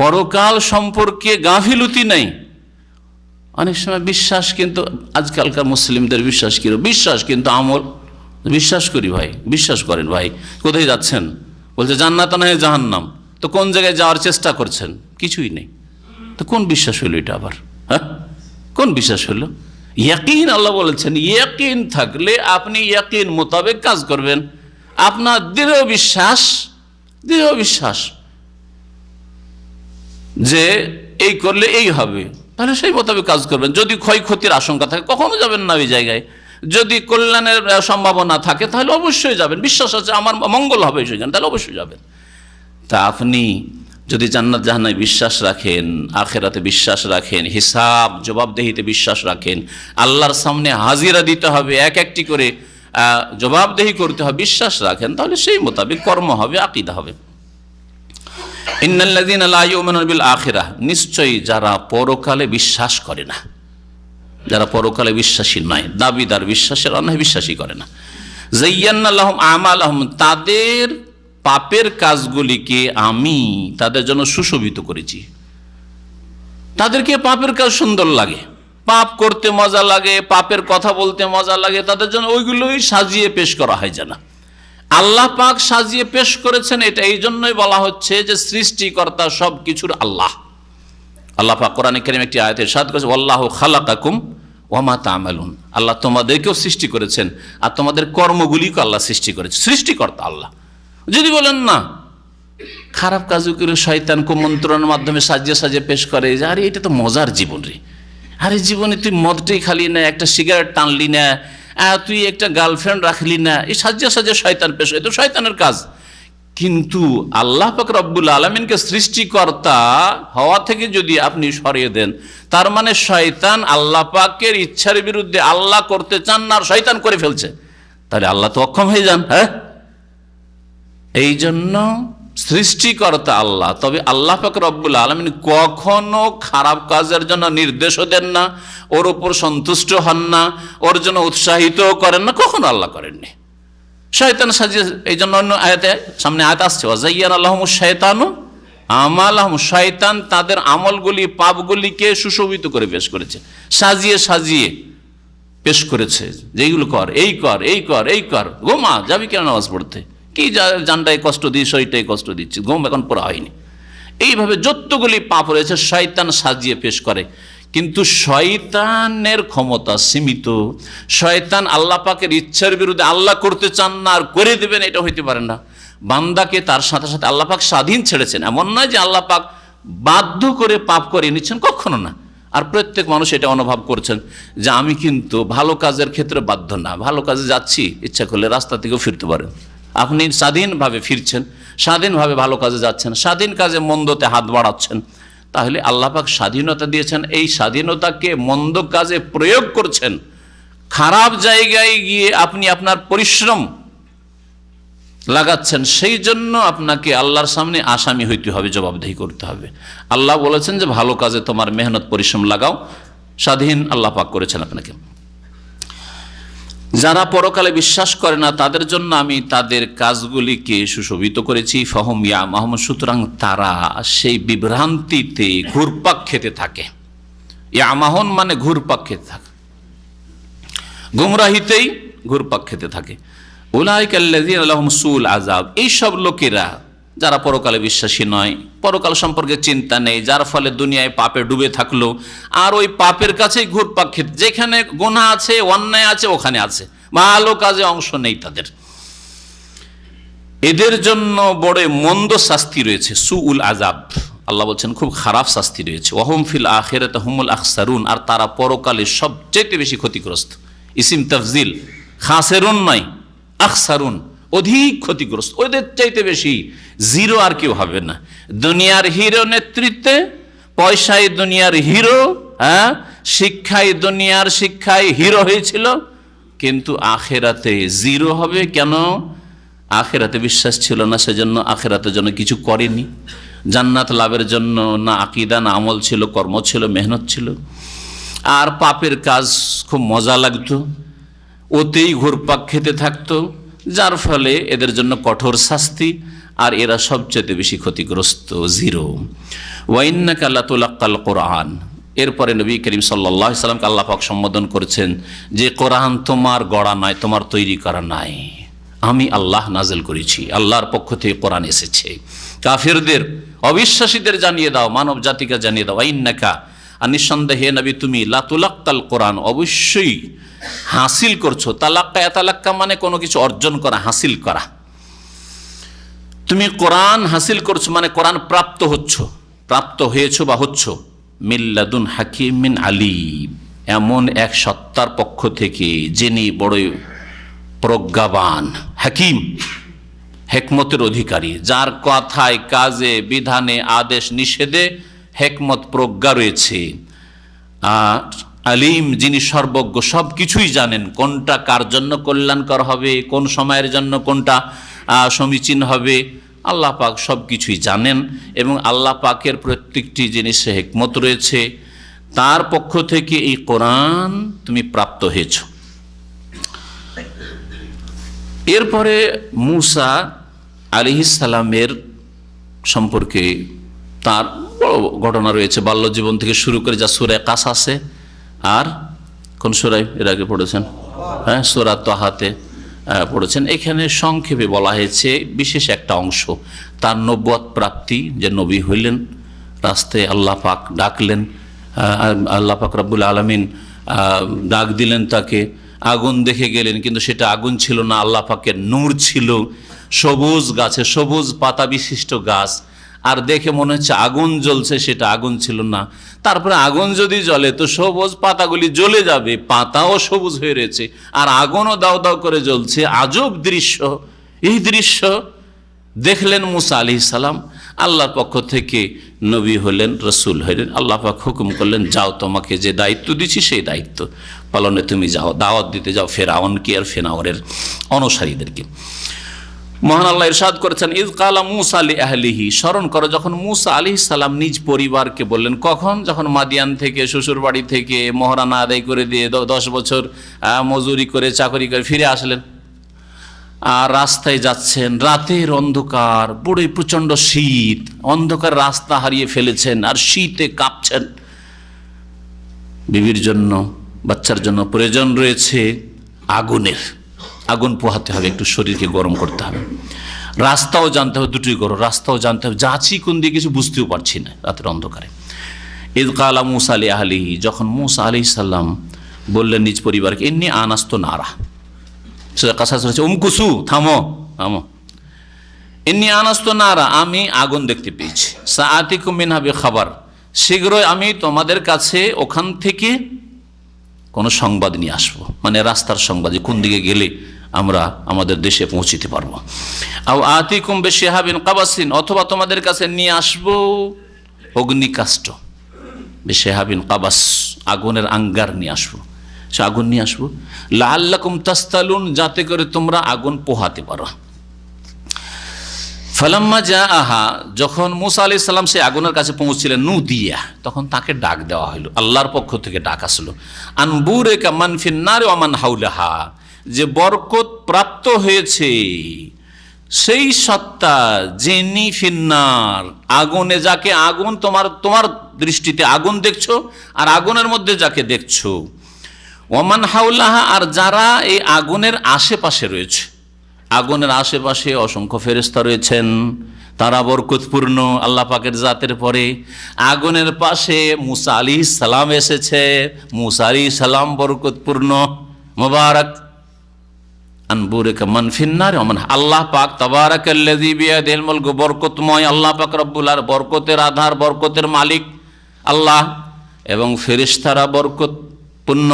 পরকাল সম্পর্কে গাফিলতি নেই। অনেক সময় বিশ্বাস, কিন্তু আজকালকার মুসলিমদের বিশ্বাস কি, বিশ্বাস কিন্তু আমল, বিশ্বাস করি ভাই, বিশ্বাস করেন ভাই, কোথায় যাচ্ছেন, বলছে জান্নাত না হয় জাহান্নাম, তো কোন জায়গায় যাওয়ার চেষ্টা করছেন, কিছুই নেই, তো কোন বিশ্বাস হলো এটা আবার, হ্যাঁ, কোন বিশ্বাস হলো? ইয়াকিন, আল্লাহ বলেছেন ইয়াকিন থাকলে আপনি ইয়াকিন মোতাবেক কাজ করবেন। আপনার দৃঢ় বিশ্বাস, দৃঢ় বিশ্বাস যে এই করলে এই হবে, তাহলে সেই মোতাবেক কাজ করবেন। যদি ক্ষয়ক্ষতির আশঙ্কা থাকে কখনো যাবেন না ওই জায়গায়, যদি কল্যাণের সম্ভাবনা থাকে তাহলে অবশ্যই যাবেন, বিশ্বাস আছে আমার মঙ্গল হবে সেখানে, তাহলে অবশ্যই যাবেন। তা আপনি যদি জান্নাত জাহান্নামে বিশ্বাস রাখেন, আখেরাতে বিশ্বাস রাখেন, হিসাব জবাবদেহিতে বিশ্বাস রাখেন, আল্লাহর সামনে হাজিরা দিতে হবে, এক একটি করে জবাবদেহি করতে হবে, বিশ্বাস রাখেন, তাহলে সেই মোতাবেক কর্ম হবে, আকীদা হবে। ইন্নাল্লাযীনা লা ইউমিনুনা বিল আখিরাহ, নিশ্চয়ই যারা পরকালে বিশ্বাস করে না, যারা পরকালে বিশ্বাসী নয়, দাবিদার বিশ্বাসের অন্যায় বিশ্বাসী করে না, যায়্যানা লাহুম আমালাহুম, তাদের পাপের কাজগুলিকে আমি তাদের জন্য সুশোভিত করেছি। তাদেরকে পাপের কাজ সুন্দর লাগে, পাপ করতে মজা লাগে, পাপের কথা বলতে মজা লাগে, তাদের জন্য ওইগুলোই সাজিয়ে পেশ করা হয় যেন। আল্লাহ পাক সাজিয়ে পেশ করেছেন, এটা এই জন্যই বলা হচ্ছে যে সৃষ্টিকর্তা সব কিছুর আল্লাহ। আল্লাহ পাক কোরআনে কারীমে একটি আয়াতে ইরশাদ করেছেন, ওয়াল্লাহু খালাকাকুম ওয়া মা তা'মালুন, আল্লাহ তোমাদেরকেও সৃষ্টি করেছেন আর তোমাদের কর্মগুলিকে আল্লাহ সৃষ্টি করেছে। সৃষ্টিকর্তা আল্লাহ। যদি বলেন না খারাপ কাজগুলো শয়তান কুমন্ত্রণের মাধ্যমে সাজিয়ে সাজিয়ে পেশ করে, যে আরে এটা তো মজার জীবন রে, আরে জীবনে তুই মদটাই খালি না, একটা সিগারেট টানলি না, তুই একটা গার্লফ্রেন্ড রাখলি না, এই সাজিয়ে সাজিয়ে শয়তান পেশ হয়, তো শয়তানের কাজ। কিন্তু আল্লাহ পাক রব্বুল আলামিনকে সৃষ্টিকর্তা হওয়া থেকে যদি আপনি সরিয়ে দেন, তার মানে শয়তান আল্লাহ পাকের ইচ্ছার বিরুদ্ধে আল্লাহ করতে চান না, আর শয়তান করে ফেলছে, তাহলে আল্লাহ তো অক্ষম হয়ে যান। হ্যাঁ, এই জন্য সৃষ্টিকর্তা আল্লাহ, তবে আল্লাহ পাক রব্বুল আলামিন কখনো খারাপ কাজের জন্য নির্দেশও দেন না, ওর উপর সন্তুষ্ট হন না, ওর জন্য উৎসাহিত করেন না, কখনো আল্লাহ করেননি। শয়তান সাজিয়ে, এই জন্য অন্য আয়াতে সামনে আয়াত আসছে, ওয়াযায়্যানা লাহুমুশ শায়তানু আমালাহুম, শয়তান তাদের আমলগুলি পাপগুলিকে সুশোভিত করে পেশ করেছে, সাজিয়ে সাজিয়ে পেশ করেছে, যেগুলো কর, এই কর, এই কর, এই কর, ঘুমা, যাবি কেন নামাজ পড়তে, কি জানটাই কষ্ট দিস, ওইটাই কষ্ট দিচ্ছি, ঘুম এখন পড়া হয়নি। এইভাবে যতগুলি পাপ রয়েছে শয়তান সাজিয়ে পেশ করে। কিন্তু শয়তানের ক্ষমতা সীমিত, শয়তান আল্লাহ পাকের ইচ্ছার বিরুদ্ধে আল্লাহ করতে চান না আর করে দেবেন, এটা হইতে পারে না। বান্দাকে তার সাথে সাথে আল্লাহ পাক স্বাধীন ছেড়েছেন, এমন নয় যে আল্লাহ পাক বাধ্য করে পাপ করিয়ে নিচ্ছেন, কখনো না। আর প্রত্যেক মানুষ এটা অনুভব করছেন যে আমি কিন্তু ভালো কাজের ক্ষেত্রে বাধ্য না, ভালো কাজে যাচ্ছি, ইচ্ছা করলে রাস্তা থেকেও ফিরতে পারেন। আপনি স্বাধীনভাবে ফিরছেন, স্বাধীনভাবে ভালো কাজে যাচ্ছেন, স্বাধীন কাজে মন্দতে হাত বাড়াচ্ছেন, তাহলে আল্লাহ পাক স্বাধীনতা দিয়েছেন, এই স্বাধীনতাকে মন্দ কাজে প্রয়োগ করছেন। খারাপ জায়গায় গিয়ে আপনি আপনার পরিশ্রম লাগাচ্ছেন, সেই জন্য আপনাকে আল্লাহর সামনে আসামি হইতে হবে, জবাবদেহি করতে হবে। আল্লাহ বলেছেন যে ভালো কাজে তোমার মেহনত পরিশ্রম লাগাও, স্বাধীন আল্লাহ পাক করেছেন আপনাকে। যারা পরকালে বিশ্বাস করে না তাদের জন্য আমি তাদের কাজগুলিকে সুশোভিত করেছি, ফাহুম ইয়ামাহুন, সুতরাং তারা সেই বিভ্রান্তিতে ঘুরপাক খেতে থাকে। ইয়ামাহুন মানে ঘুরপাক খেতে থাকে, গুমরাহিতেই ঘুরপাক খেতে থাকে। উলাইকা আল্লাযীনা লাহুম সুউল আযাব, এইসব লোকেরা যারা পরকালে বিশ্বাসী নয়, পরকাল সম্পর্কে চিন্তা নেই, যার ফলে দুনিয়ায় পাপে ডুবে থাকলো আর ওই পাপের কাছেই ঘুরপাক খেতে, যেখানে গুনাহ আছে, অন্যায় আছে, ওখানে আছে, ভালো কাজে অংশ নেই তাদের। এদের জন্য বড় মন্দ শাস্তি রয়েছে, সুউল আযাব। আল্লাহ বলছেন খুব খারাপ শাস্তি রয়েছে। ওয়াহুম ফিল আখিরাতি হুমুল আখসারুন, আর তারা পরকালে সবচেয়ে বেশি ক্ষতিগ্রস্ত। ইসিম তাফজিল, খাসিরুন নয়, আখসারুন, অধিক ক্ষতিগ্রস্ত, ওদের চাইতে বেশি জিরো আর কেউ হবে না। দুনিয়ার হিরো নেতৃত্বে, পয়সায় দুনিয়ার হিরো, হ্যাঁ, শিক্ষায় দুনিয়ার শিক্ষায় হিরো হয়েছিল, কিন্তু আখেরাতে জিরো হবে। কেন? আখেরাতে বিশ্বাস ছিল না, সেজন্য আখেরাতের জন্য কিছু করেনি। জান্নাত লাভের জন্য না আকীদা, না আমল ছিল, কর্ম ছিল, মেহনত ছিল। আর পাপের কাজ খুব মজা লাগতো, ওতেই ঘুরপাক খেতে থাকতো, যার ফলে এদের জন্য কঠোর শাস্তি, আর এরা সবচেয়ে বেশি ক্ষতিগ্রস্ত, জিরো। ওয়া ইন্নাকা লাতুলাক্কাল কোরআন, এরপরে নবী করিম সাল্লাল্লাহু আলাইহি সাল্লামকে আল্লাহ পাক সম্বোধন করেছেন যে কোরআন তোমার গড়া নয়, তোমার তৈরি করা নাই, আমি আল্লাহ নাজিল করেছি, আল্লাহর পক্ষ থেকে কোরআন এসেছে। কাফিরদের, অবিশ্বাসীদের জানিয়ে দাও, মানব জাতিকে জানিয়ে দাও, ইন্নাকা, আর নিঃসন্দেহে নবী তুমি লাতুলাক্কাল কোরআন, অবশ্যই হাসিল করছো। তালাক্কা, তালাক্কা মানে কোনো কিছু অর্জন করা, হাসিল করা। তুমি কোরআন হাসিল করছো মানে কোরআন প্রাপ্ত হচ্ছ, প্রাপ্ত হয়েছো বা হচ্ছ। মিল্লাদুন হাকিমিন আলিম, এমন এক সত্তার পক্ষ থেকে যিনি বড়ই প্রজ্ঞাবান, হাকিম, হেকমতের অধিকারী, যার কথায়, কাজে, বিধানে, আদেশ নিষেধে হেকমত, প্রজ্ঞা রয়েছে। আর আলিম, যিনি সর্বজ্ঞ, সব কিছুই জানেন, কোনটা কার জন্য কল্যাণকর হবে, কোন সময়ের জন্য কোনটা সমীচীন হবে, আল্লাহ পাক সব কিছুই জানেন। এবং আল্লাহ পাকের প্রত্যেকটি জিনিসে হেকমত রয়েছে। তার পক্ষ থেকে এই কোরআন তুমি প্রাপ্ত হয়েছ। এরপরে মূসা আলাইহিস সালামের সম্পর্কে তার বড় ঘটনা রয়েছে, বাল্যজীবন থেকে শুরু করে, যা সূরা কাসাসে, আর কোন সূরায় এর আগে পড়েছেন? হ্যাঁ, সূরা তাহাতে পড়েছেন। এখানে সংক্ষেপে বলা হয়েছে বিশেষ একটা অংশ, তার নবুয়ত প্রাপ্তি, যে নবী হইলেন, রাস্তায় আল্লাহ পাক ডাকলেন, আল্লাহ পাক রব্বুল আলামিন ডাক দিলেন তাকে, আগুন দেখে গেলেন, কিন্তু সেটা আগুন ছিল না, আল্লাহ পাকের নূর ছিল। সবুজ গাছে, সবুজ পাতা বিশিষ্ট গাছ, আর দেখে মনে হচ্ছে আগুন জ্বলছে, সেটা আগুন ছিল না। তারপরে আগুন যদি জ্বলে তো সবুজ পাতাগুলি জ্বলে যাবে, পাতাও সবুজ হয়ে রয়েছে, আর আগুনও দাও দাও করে জ্বলছে। আজব দৃশ্য। এই দৃশ্য দেখলেন মূসা আলাইহিস সালাম, আল্লাহর পক্ষ থেকে নবী হলেন, রসুল হলেন। আল্লাহ পাক হুকুম করলেন, যাও, তোমাকে যে দায়িত্ব দিচ্ছি সেই দায়িত্ব পালনে তুমি যাও, দাওয়াত দিতে যাও ফেরাউনকে আর ফেরাউনের অনুসারীদেরকে। মহান আল্লাহ ইরশাদ করেছেন, ইয কালা মূসা লিআহলিহি, স্মরণ করো যখন মূসা আলাইহিস সালাম নিজ পরিবারকে বললেন। কখন? যখন মাদিয়ান থেকে, শ্বশুর বাড়ি থেকে মহরানা আদায় করে দিয়ে 10 বছর মজুরি করে, চাকরি করে ফিরে আসলেন, আর রাস্তায় যাচ্ছেন, রাতের অন্ধকার, বড়ই প্রচণ্ড শীত, অন্ধকার রাস্তা হারিয়ে ফেলেছেন, আর শীতে কাঁপছেন। বিবির জন্য, বাচ্চার জন্য প্রয়োজন রয়েছে আগুনের, আগুন পোহাতে হবে, একটু শরীরকে গরম করতে হবে। রাস্তাও জানতে হবে, দুটোই গরম, রাস্তাও জানতে হবে, যাচ্ছি কোন দিকে কিছু বুঝতেও পারছি না রাতের অন্ধকারে। ইয কালা মূসা লিআহলিহি, যখন মূসা আলাইহিস সালাম বললেন নিজ পরিবারকে, ইন্নী আনাস্তু নারা, কাসাস হচ্ছে উমকুসু, থামো থামো, ইন্নী আনাস্তু নারা, আমি আগুন দেখতে পেয়েছি, সাআতিকুম মিনহা বিখাবার, শীঘ্রই আমি তোমাদের কাছে ওখান থেকে কোনো সংবাদ নিয়ে আসবো, মানে রাস্তার সংবাদ, যে কোন দিকে গেলে আমরা আমাদের দেশে পৌঁছিতে পারবো। আও আতিকুম বিশিহাবিন কাবাসিন, অথবা তোমাদের কাছে নিয়ে আসবো অগ্নিকাষ্ঠ, বিশিহাবিন কাবাস, আগুনের আঙ্গার নিয়ে আসবো, সে আগুন নিয়ে আসবো। লাআল্লাকুম তাসতালুন, যাতে করে তোমরা আগুন পোহাতে পারো। ফালাম্মা জাআহা, যখন মূসা আলাইহিস সালাম সে আগুনের কাছে পৌঁছছিলেন, নুদিয়া, তখন তাকে ডাক দেওয়া হলো, আল্লাহর পক্ষ থেকে ডাক আসলো। আনবুরিকা মান ফিন নার ওয়া মান হাওলাহা, যে বরকত প্রাপ্ত হয়েছে সেই সত্তা, যিনি ফিন্নার, আগুনে, যাকে আগুন, তোমার দৃষ্টিতে আগুন দেখছো, আর আগুনের মধ্যে যাকে দেখছো, ওমান হাওলাহা, আর যারা এই আগুনের আশেপাশে রয়েছে, আগুনের আশেপাশে অসংখ্য ফেরেশতা রয়েছেন, তারা বরকতপূর্ণ আল্লাহ পাকের জাতের পরে। আগুনের পাশে মূসা আলাইহিস সালাম এসেছে, মূসা আলাইহিস সালাম বরকতপূর্ণ, মুবারক। আনবুরিকা মান ফিন্নার ওয়া মান, আল্লাহ পাক তাবারাকাল্লাযী বিয়াদিহিল মুলক, বরকতময় আল্লাহ পাক রব্বুল আলামিন, বরকতের আধার, বরকতের মালিক আল্লাহ, এবং ফেরেশতারা বরকতপূর্ণ।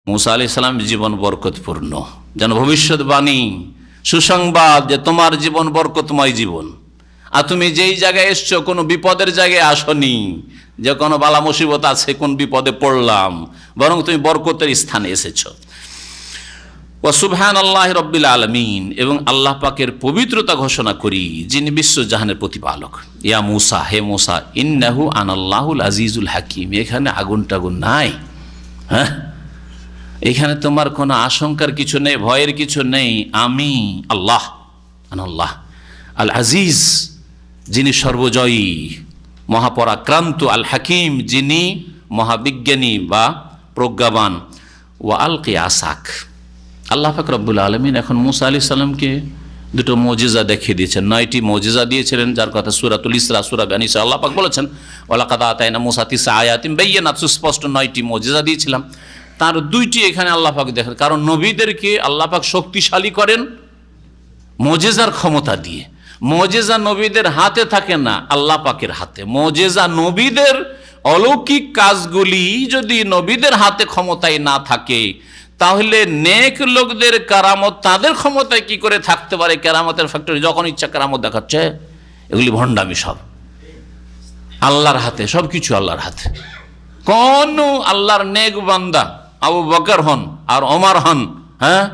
মূসা আলাইহিস সালামের জীবন বরকতপূর্ণ, যেন ভবিষ্যৎবাণী, সুসংবাদ, যে তোমার জীবন বরকতময় জীবন। আর তুমি যেই জায়গায় এসছো, কোনো বিপদের জায়গায় আসনি, যে কোনো বালা মুসিবত আছে, কোন বিপদে পড়লাম, বরং তুমি বরকতের স্থানে এসেছো। ওয়া সুবহানাল্লাহি রাব্বিল আলামিন, এবং আল্লাহ পাকের পবিত্রতা ঘোষণা করি, যিনি বিশ্বজাহানের প্রতিপালক। ইয়া মূসা, হে মূসা, ইন্নাহু আনাল্লাহুল আজিজুল হাকিম, এখানে আগুন টাগুন নাই, হ্যাঁ, এখানে তোমার কোনো আশঙ্কার কিছু নেই, ভয়ের কিছু নেই, আমি আল্লাহ, আনাল্লাহ আল আজিজ, যিনি সর্বজয়ী, মহাপরাক্রান্ত, আল হাকিম, যিনি মহাবিজ্ঞানী বা প্রজ্ঞাবান। ওয়া আলকি আসাক, আল্লাহ পাক রব্বুল আলামিন এখন মূসা আলাইহিস সালামকে দুটো মুজিজা দেখিয়ে দিয়েছেন, 9টি মুজিজা দিয়েছিলেন, যার কথা সূরাতুল ইসরা, সূরা বনী ইসরাঈল আল্লাহ পাক বলেছেন, ওয়ালাকাদ আতাইনা মূসা 9 আয়াতিন বাইয়িনাত, সুস্পষ্ট 9টি মুজিজা দিয়েছিলাম। তার 2টি এখানে আল্লাহ পাক দেখেন, কারণ নবীদেরকে আল্লাহ পাক শক্তিশালী করেন মুজিজার ক্ষমতা দিয়ে। মুজিজা নবীদের হাতে থাকে না, আল্লাহ পাকের হাতে। মুজিজা নবীদের অলৌকিক কাজগুলি যদি নবীদের হাতে ক্ষমতায় না থাকে, তাহলে নেক লোকদের কারামত তাদের ক্ষমতায় কি করে থাকতে পারে? কেরামতের ফ্যাক্টরি যখন ইচ্ছা কেরামত দেখাচ্ছে, এগুলি ভণ্ডামি। সব আল্লাহর হাতে, সব কিছু আল্লাহর হাতে। কোন আল্লাহর নেক বান্দা আবু বকর হন আর ওমর হন, হ্যাঁ,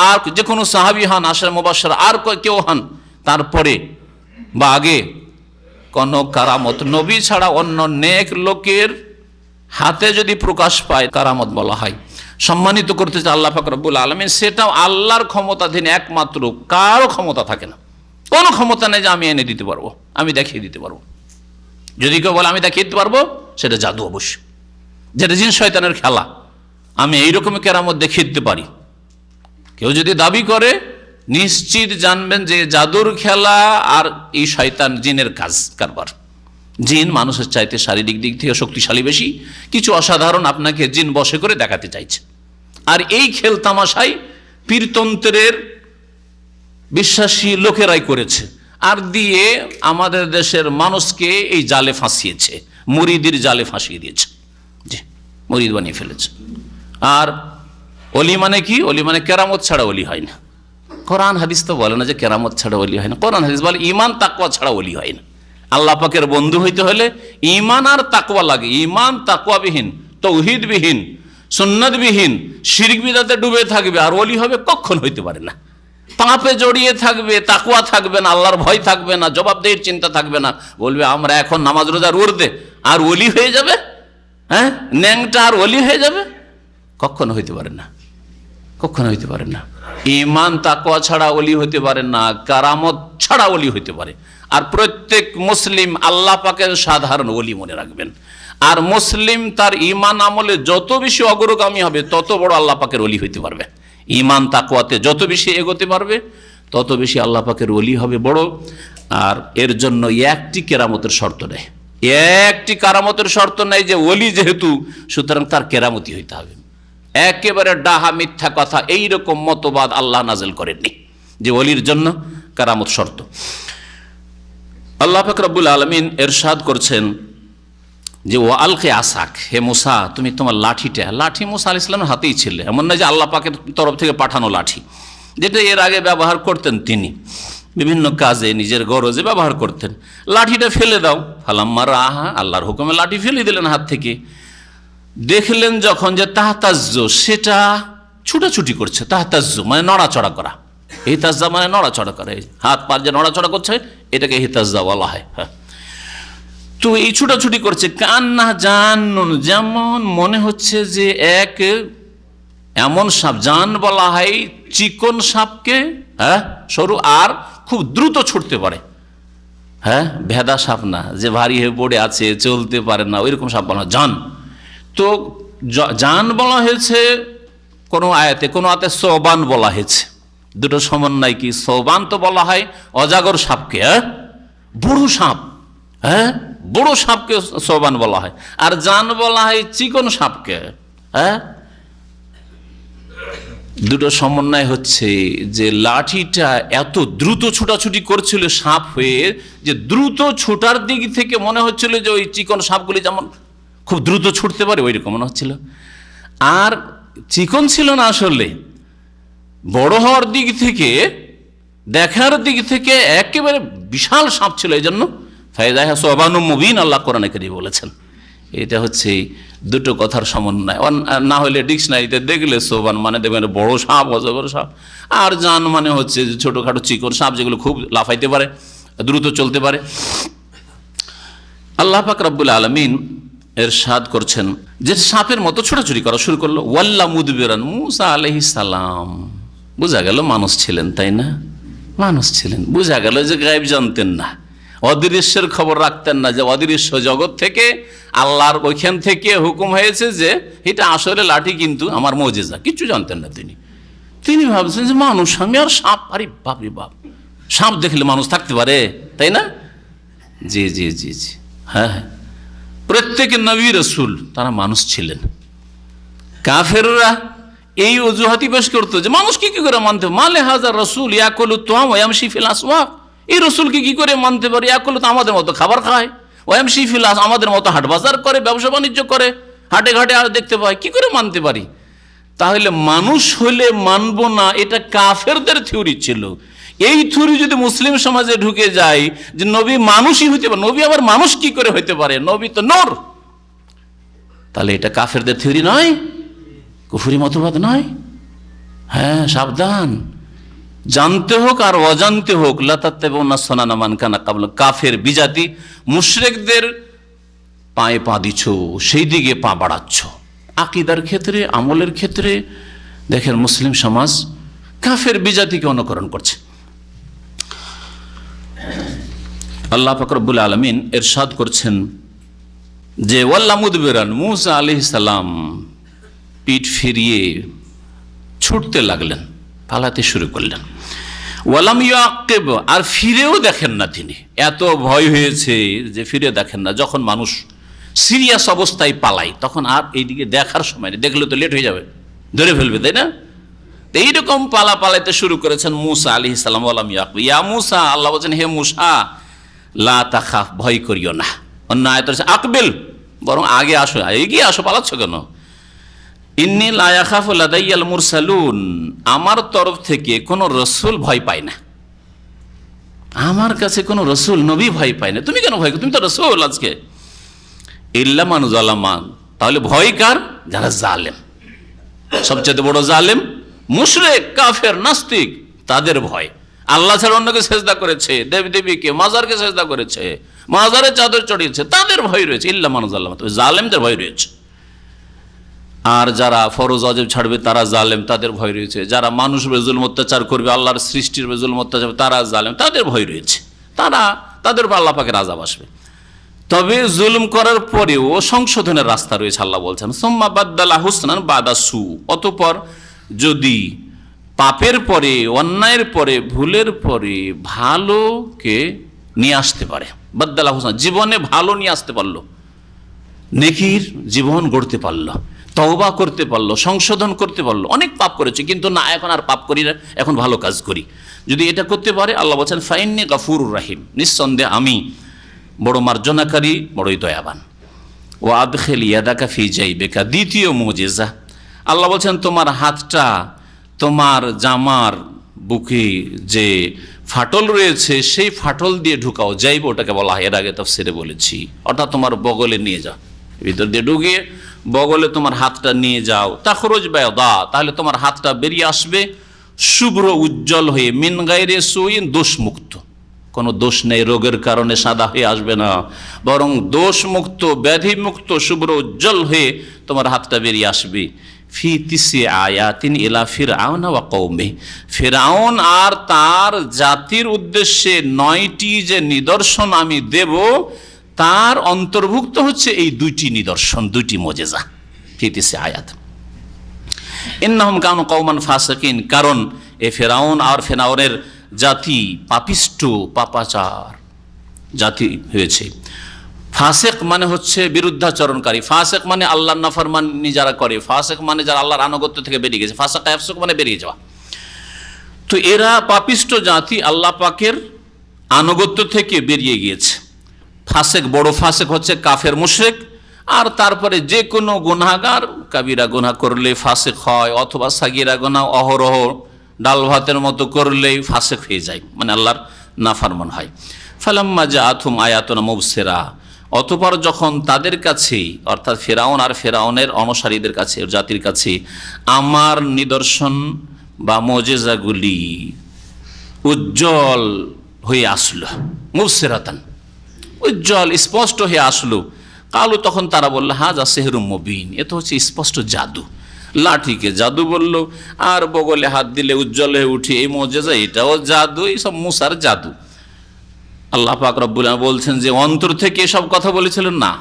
আর যে কোনো সাহাবী হন, আশরা মুবাশশার আর কেউ হন, তারপরে বা আগে কোন কারামত নবী ছাড়া অন্য নেক লোকের হাতে যদি প্রকাশ পায়, কারামত বলা হয়। সম্মানিত করতে চায় আল্লাহ পাক রব্বুল আলামিন, সেটাও আল্লাহর ক্ষমতাধীন একমাত্র, কারো ক্ষমতা থাকে না। কোনো ক্ষমতা নেই যে আমি এনে দিতে পারবো, আমি দেখিয়ে দিতে পারবো। যদি কেউ বলে আমি দেখিয়ে দিতে পারবো, সেটা জাদু অবশ্য, যেটা জিন শয়তানের খেলা। আমি এইরকম কেরামত দেখিয়ে দিতে পারি, কেউ যদি দাবি করে, নিশ্চিত জানবেন যে জাদুর খেলা আর এই শয়তান জিনের কাজ কারবার। জিন মানুষের চাইতে শারীরিক দিক থেকে শক্তিশালী বেশি, কিছু অসাধারণ আপনাকে জিন বশে করে দেখাতে চাইছে। আর এই খেল তামাশাই পীরতন্ত্রের বিশ্বাসী লোকেরাই করেছে, আর দিয়ে আমাদের দেশের মানুষকে এই জালে ফাঁসিয়েছে, মুরিদির জালে ফাঁসিয়ে দিয়েছে, জি, মুরিদ বানিয়ে ফেলেছে। আর অলি মানে কি? অলি মানে কেরামত ছাড়া অলি হয় না। কোরআন হাদিস তো বলে না যে কেরামত ছাড়া অলি হয় না। কোরআন হাদিস বলে ইমান তাকওয়া ছাড়া অলি হয় না। আল্লাহ পাকের বন্ধু হইতে হলে ইমান আর তাকওয়া লাগে। ইমান তাকওয়াবিহীন, তৌহিদবিহীন, সুন্নাতবিহীন, শিরক বিদআতে ডুবে থাকবে আর অলি হবে কখন হইতে পারে না। পাপে জড়িয়ে থাকবে, তাকওয়া থাকবে না, আল্লাহর ভয় থাকবে না, জবাবদেহির চিন্তা থাকবে না, বলবে আমরা এখন নামাজ রোজা উর্দে আর অলি হয়ে যাবে, হ্যাঁ, ন্যাংটা আর অলি হয়ে যাবে, কখনো হইতে পারে না, কখনো হইতে পারে না। ইমান তাকওয়া ছাড়া অলি হইতে পারে না, কারামত ছাড়া অলি হইতে পারে। আর প্রত্যেক মুসলিম আল্লাহ পাকের সাধারণ অলি মনে রাখবেন। আর মুসলিম তার ইমান আমলে যত বেশি অগ্রগামী হবে, তত বড় আল্লাহ পাকের অলি হইতে পারবে। ইমান তাকওয়াতে যত বেশি এগোতে পারবে, তত বেশি আল্লাহ পাকের অলি হবে বড়। আর এর জন্য একটি কেরামতের শর্ত নেই, একটি কারামতের শর্ত নেই যে অলি যেহেতু সুতরাং তার কেরামতি হইতে হবে। একেবারে ডাহা মিথ্যা কথা, এইরকম মতবাদ আল্লাহ নাযিল করেননি যে অলির জন্য কারামত শর্ত। আল্লাহ পাক রব্বুল আলামিন ইরশাদ করছেন যে ও আলকে আসাক, হে মুসা তুমি তোমার লাঠিটা, লাঠি মুসা আলাইহিস সালামের হাতেই ছিল, এমন না যে আল্লাহ পাকের তরফ থেকে পাঠানো লাঠি, যেটা এর আগে ব্যবহার করতেন তিনি বিভিন্ন কাজে, নিজের গরজে ব্যবহার করতেন। লাঠিটা ফেলে দাও, ফালাম্মা রাহা, আল্লাহর হুকুমে লাঠি ফেলে দিলেন হাত থেকে। দেখলেন যখন যে তাহতাজ্জ, সেটা ছুটাছুটি করছে। তাহতাজ্জ মানে নড়াচড়া করা, হিতাজ্জা মানে নড়াচড়া করে, হাত পা যে নড়াচড়া করছে এটাকে হিতাজ্জা বলা হয়। হ্যাঁ, তো এই ছুটাছুটি করছে, কান্না জান্নুন, যেমন মনে হচ্ছে যে এক এমন সাপ, জান বলা হয় চিকন সাপকে, হ্যাঁ, সরু আর খুব দ্রুত ছুটতে পারে, হ্যাঁ, ভেদা সাপ না যে ভারী হয়ে পড়ে আছে চলতে পারে না, ওইরকম সাপ বলা জান। তো জান বলা হয়েছে কোনো আয়াতে, কোনো আয়াতে সৌবান বলা হয়েছে, দুটো সমন্বয় কি। সৌবান তো বলা হয় অজাগর সাপকে, হ্যাঁ, বড় সাপ, হ্যাঁ, বড় সাপকে সৌবান বলা হয়, আর জান বলা হয় চিকন সাপকে, হ্যাঁ। দুটো সমন্বয় হচ্ছে যে লাঠিটা এত দ্রুত ছুটাছুটি করছিল সাপ হয়ে, যে দ্রুত ছোটার দিক থেকে মনে হচ্ছিল যে ওই চিকন সাপগুলি যেমন খুব দ্রুত ছুটতে পারে ওই রকম মনে হচ্ছিল। আর চিকন ছিল না, আসলে বড় হওয়ার দিক থেকে, দেখার দিক থেকে একেবারে বিশাল সাপ ছিল। এই জন্য ফায়দাহা সোবানুম মুবিন আল্লাহ কোরআনে কারীমে বলেছেন। এটা হচ্ছে দুটো কথার সমন্বয়। না হলে ডিকশনারিতে দেখলে সোবান মানে দেখবেন বড় সাপ, অজগর সাপ, আর জান মানে হচ্ছে ছোটোখাটো চিকন সাপ যেগুলো খুব লাফাইতে পারে, দ্রুত চলতে পারে। আল্লাহ পাক রব্বুল আলামিন ইরশাদ করছেন যে সাপের মতো ছোটাছুটি করা শুরু করলো। ওয়াল্লা মুদবিরান, মুসা আলাইহিস সালাম, বোঝা গেল মানুষ ছিলেন, তাই না? মানুষ ছিলেন, বোঝা গেল যে গায়েব জানতেন না, অদৃশ্যের খবর রাখতেন না, যে অদৃশ্য জগৎ থেকে আল্লাহর ওইখান থেকে হুকুম হয়েছে যে এটা আসলে লাঠি, কিন্তু আমার মুজিজা, কিছু জানতেন না তিনি। তিনি ভাবছেন যে মানুষ, আমি আর সাপ, আরে বাপরে বাপ, সাপ দেখলে মানুষ থাকতে পারে, তাই না? জি জি জি জি, হ্যাঁ হ্যাঁ, প্রত্যেক নবী রাসূল তারা মানুষ ছিলেন। কাফেররা এই অজুহাতি পেশ করতো যে মানুষকে কি করে মানতে, মালে হাজার রসুল ইয়াকুলু তুআম ওয়া ইয়ামশি ফিল আসওয়াক, এই রসুলকে কি করে মানতে পারে? ইয়াকুলু তো আমাদের মতো খাবার খায়, ওয়ামশি ফিল আস, আমাদের মতো হাট বাজার করে, ব্যবসা বাণিজ্য করে, হাটে ঘাটে আর দেখতে পাই, কি করে মানতে পারি? তাহলে মানুষ হলে মানবো না, এটা কাফেরদের থিওরি ছিল। এই থিওরি যদি মুসলিম সমাজে ঢুকে যায় যে নবী মানুষই হইতে পারে, নবী আবার মানুষ কি করে হইতে পারে, নবী তো নূর, তাহলে এটা কাফেরদের থিওরি নয়, কুফরি মতবাদ নয়। হ্যাঁ, সাবধান, জানতে হোক আর অজান্তে হোক, লা তাত্তাবিউনা সুনানা মান কানা ক্বাবলাকুম, কাফের বিজাতি মুশরিকদের পায়ে পা দিচ্ছ, সেই দিকে পা বাড়াচ্ছ। আকীদার ক্ষেত্রে, আমলের ক্ষেত্রে দেখেন মুসলিম সমাজ কাফের বিজাতিকে অনুকরণ করছে। আল্লাহ পাক রব্বুল আলামিন ইরশাদ করছেন যে ওয়াল্লা মুদবিরান, মূসা আলাইহিস সালাম পিঠ ফিরিয়ে ছুটতে লাগলেন, পালাতে শুরু করলেন। ওয়ালাম ইয়াকিব, আর ফিরেও দেখেন না তিনি, এত ভয় হয়েছে যে ফিরে দেখেন না। যখন মানুষ সিরিয়াস অবস্থায় পালায় তখন আর এইদিকে দেখার সময় নেই, দেখলে তো লেট হয়ে যাবে, ধরে ফেলবে, তাই না? এইরকম পালাইতে শুরু করেছেন মূসা আলাইহিস সালাম। ওয়ালাম ইয়াকিব, ইয়া মূসা, আল্লাহ বলেন হে মূসা, লা তাখাফ, ভয় করিও না। অন্য আয়াত আছে আকবিল, বরং আগে আসো, এগিয়ে আসো, পালাচ্ছ কেন? ইন্নী লা ইয়াখাফু লাদাইয়াল মুরসালুন, আমার তরফ থেকে কোনো রসুল ভয় পায় না, আমার কাছে কোনো রসুল নবী ভয় পায় না। তুমি কেন ভয় করো? তুমি তো রসুল আজকে। ইল্লা মান যালামা, তাহলে ভয় কার? যারা জালেম, সবচেয়ে বড় জালেম মুশরিক, কাফের, নাস্তিক, তাদের ভয়। আল্লাহ ছাড়া অন্যকে সেজদা করেছে, দেবদেবীকে, মাজারকে সেজদা করেছে, মাজারে চাদর চড়িয়েছে, তাদের ভয় রয়েছে। ইল্লা মান যালামা, তবে জালেমদের ভয় রয়েছে। আর যারা ফরজ ওয়াজিব ছাড়বে তারা জালেম, তাদের ভয় রয়েছে। যারা মানুষ জুলুম অত্যাচার করবে, আল্লাহর সৃষ্টির জুলুম অত্যাচার, তারা জালেম, তাদের ভয় রয়েছে। তাদের উপর আল্লাহ পাকের আযাব আসবে। তবে জুলুম করার পরেও সংশোধনের রাস্তা রয়েছে। আল্লাহ বলছেন সুম্মা বাদদালা হুসনান বাদা সু, অতঃপর যদি পাপের পরে, অন্যায়ের পরে, ভুলের পরে ভালোকে নিয়ে আসতে পারে, বাদদালা হুসনান, জীবনে ভালো নিয়ে আসতে পারলো, নেকির জীবন গড়তে পারলো, তওবা করতে পারলো, সংশোধন করতে পারলো। অনেক পাপ করেছে কিন্তু না, এখন আর পাপ করি না, এখন ভালো কাজ করি। যদি এটা করতে পারে, আল্লাহ বলছেন ফাইন্নী গাফুরুর রাহিম, নিঃসন্দেহে আমি বড় মার্জনাকারী, বড়ই দয়াবান। ও আদখিল ইয়াদাকা ফি জাইবিকা, দ্বিতীয় মুজিজা, আল্লাহ বলছেন তোমার হাতটা তোমার জামার বুকে যে ফাটল রয়েছে সেই ফাটল দিয়ে ঢুকাও। যাইব ওটাকে বলা হয়, এর আগে তাফসীরে বলেছি, অর্থাৎ তোমার বগলে নিয়ে যাও, ভিতর দিয়ে ঢুকিয়ে বগলে তোমার হাতটা নিয়ে যাও। তাখরুজ বায়দা, তাহলে তোমার হাতটা বেরিয়ে আসবে শুভ্র উজ্জ্বল হয়ে, মিন গায়রি সুইন, দোষমুক্ত, কোনো দোষ নেই, রোগের কারণে সাদা হয়ে আসবে না, বরং দোষমুক্ত, ব্যাধিমুক্ত, শুভ্র উজ্জ্বল হয়ে তোমার হাতটা বেরিয়ে আসবে। ফি তিসি আয়াতিন ইলা ফিরআউন ওয়া কওমিহি, ফিরআউন আর তার জাতির উদ্দেশ্যে 9টি যে নিদর্শন আমি দেব, তার অন্তর্ভুক্ত হচ্ছে এই 2টি নিদর্শন, 2টি মুজিজা। ফি তিসি আয়াত, ইন্নাহুম কানু কওমান ফাসিকিন, কারণ এই ফিরআউন আর ফিরআউনের জাতি পাপিষ্ট, পাপাচার জাতি হয়েছে। ফাসেক মানে হচ্ছে বিরুদ্ধাচরণকারী, ফাসেক মানে আল্লাহর নাফরমানি যারা করে, ফাসেক মানে যারা আল্লাহর আনুগত্য থেকে বেরিয়ে গেছে, ফাসাক ইয়াফসুক মানে বেরিয়ে যাওয়া। তো এরা পাপিষ্ট জাতি, আল্লাহ পাকের আনুগত্য থেকে বেরিয়ে গিয়েছে। ফাসেক, বড় ফাসেক হচ্ছে কাফের মুশরিক, আর তারপরে যে কোনো গুনাহগার কাবিরা গুনাহ করলে ফাসেক হয়, অথবা সাগীরা গুনাহ অহরহ ডাল ভাতের মতো করলেই ফাসেক হয়ে যায়, মানে আল্লাহর নাফরমান হয়। ফালাম্মা জাআতুহুম আয়াতুনা মুবসিরা, অতঃপর যখন তাদের কাছে, অর্থাৎ ফিরআউন আর ফিরআউনের অনুসারীদের কাছে, জাতির কাছে আমার নিদর্শন বা মুজিজাগুলি উজ্জ্বল হয়ে আসলো, মুবসিরাতান, উজ্জ্বল স্পষ্ট হয়ে আসলো, কালু, তখন তারা বলল হাযা সিহরুম মুবিন, এ তো হচ্ছে স্পষ্ট জাদু। লাঠিকে জাদু বলল, আর বগলে হাত দিলে উজ্জ্বল হয়ে উঠে, এই মুজিজা, এটাও জাদু, এইসব মুসার জাদু। আল্লাহ পাক রব্বুল আলামিন বলছেন যে অন্তর থেকে এসব কথা বলেছিলেন না,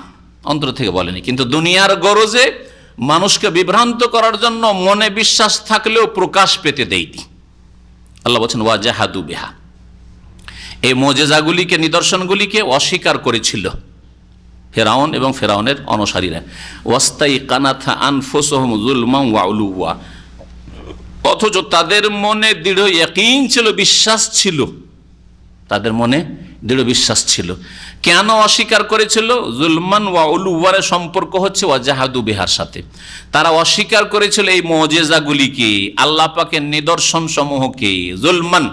অন্তর থেকে বলেনি, কিন্তু দুনিয়ার গরজে মানুষকে বিভ্রান্ত করার জন্য মনে বিশ্বাস থাকলেও প্রকাশ পেতে দেয়নি। আল্লাহ বলছেন ওয়া জাহাদু বিহা, এই মুজিজাগুলিকে, নিদর্শনগুলিকে অস্বীকার করেছিল ফিরআউন এবং ফিরআউনের অনুসারীরা। ওয়াস্তাইকানাত আনফুসুহুম যুলমান ওয়া উলুওয়া, অথচ তাদের মনে দৃঢ় ইয়াকিন ছিল, বিশ্বাস ছিল, তাদের মনে দৃঢ় বিশ্বাস ছিল। কেন অস্বীকার করেছিল? জুলমান ওয়া উলুওয়ার সম্পর্ক হচ্ছে ওয়াজাহাদু বিহার সাথে। তারা অস্বীকার করেছিল এই মুজিজাগুলিকে, আল্লাহ পাকের নিদর্শন সমূহকে, জুলমান